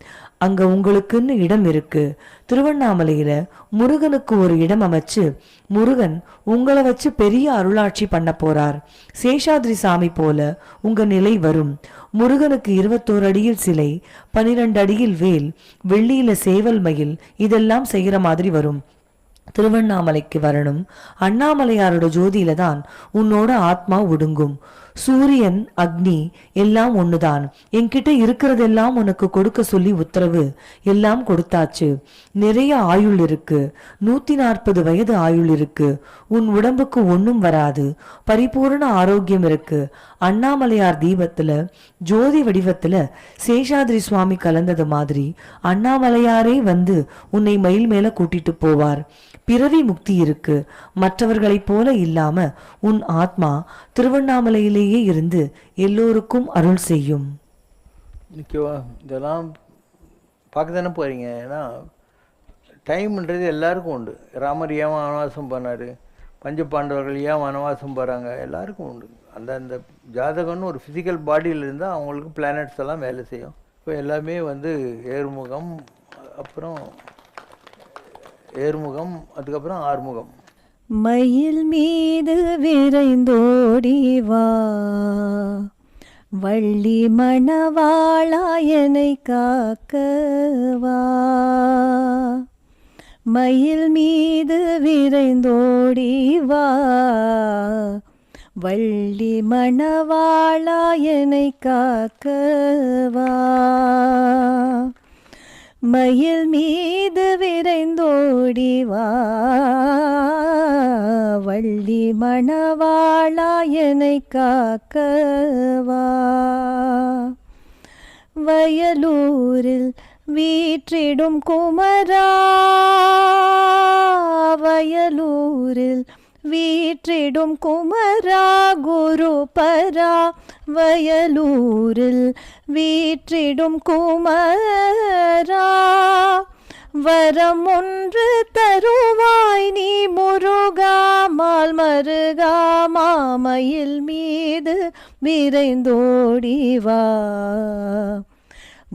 அங்க உங்களுக்குன்னு இடம் இருக்கு. திருவண்ணாமலையில முருகனுக்கு ஒரு இடம் அமைச்சு முருகன் உங்களை வச்சு பெரிய அருளாட்சி பண்ண போறார். சேஷாத்ரி சாமி போல உங்க நிலை வரும். முருகனுக்கு 21 அடியில் சிலை, 12 அடியில் வேல், வெள்ளியில சேவல் மயில், இதெல்லாம் செய்யற மாதிரி வரும். திருவண்ணாமலைக்கு வரணும். அண்ணாமலையாரோட ஜோதியில தான் உன்னோட ஆத்மா ஒடுங்கும். சூரியன், அக்னி எல்லாம் ஒண்ணுதான். என்கிட்ட இருக்கிறதெல்லாம் உனக்கு கொடுக்க சொல்லி உத்தரவு, எல்லாம் கொடுத்தாச்சு. நிறைய ஆயுள் இருக்கு. 140 வயது ஆயுள் இருக்கு. உன் உடம்புக்கு ஒன்னும் வராது. பரிபூர்ண ஆரோக்கியம் இருக்கு. அண்ணாமலையார் தீபத்துல ஜோதி வடிவத்துல சேஷாத்ரி சுவாமி கலந்தது மாதிரி அண்ணாமலையாரே வந்து உன்னை மயில் மேல கூட்டிட்டு போவார். பிறவி முக்தி இருக்கு. மற்றவர்களைப் போல இல்லாம உன் ஆத்மா திருவண்ணாமலையிலேயே இருந்து எல்லோருக்கும் அருள் செய்யும். ஓகேவா? இதெல்லாம் பார்க்க தானே போறீங்க. ஏன்னா டைம்ன்றது எல்லாருக்கும் உண்டு. ராமர் ஏன் வனவாசம் பண்ணார், பஞ்ச பாண்டவர்கள் ஏன் வனவாசம் போகிறாங்க, எல்லாருக்கும் உண்டு. அந்த ஜாதகம்னு ஒரு ஃபிசிக்கல் பாடியில் இருந்தால் அவங்களுக்கு பிளானட்ஸ் எல்லாம் வேலை செய்யும். இப்போ எல்லாமே வந்து ஏர்முகம், அப்புறம் ஏர்முகம், அதுக்கப்புறம் ஆறுமுகம். மயில் மீது விரைந்தோடி வா, வள்ளி மணவாளாயனை காக்கவா. மயில் மீது விரைந்தோடி வா, வள்ளி மணவாளாயனை காக்கவா. மயில் மீது விரைந்தோடி வா வள்ளி மணவாளா என்னை காக்கவா வயலூரில் வீற்றிடும் குமரா வயலூரில் வீற்றிடும் குமரா குருபரா வயலூரில் வீற்றிடும் குமரா வரம் ஒன்று தருவாய் நீ முருகா மால் மருகா மாமயில் மீது விரைந்தோடி வா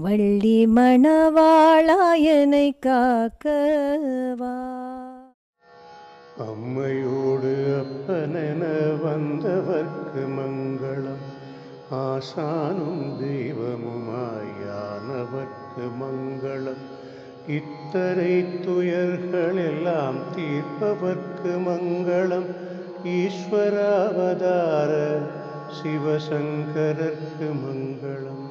வள்ளி மணவாளா என்னை காக்கவா அம்மையோடு அப்பனென வந்தவர்க்கு மங்களம் ஆசானும் தெய்வமுமாயானவர்க்கு மங்களம் இத்தனை துயர்கள் எல்லாம் தீர்ப்பவர்க்கு மங்களம் ஈஸ்வராவதார சிவசங்கரர்க்கு மங்களம்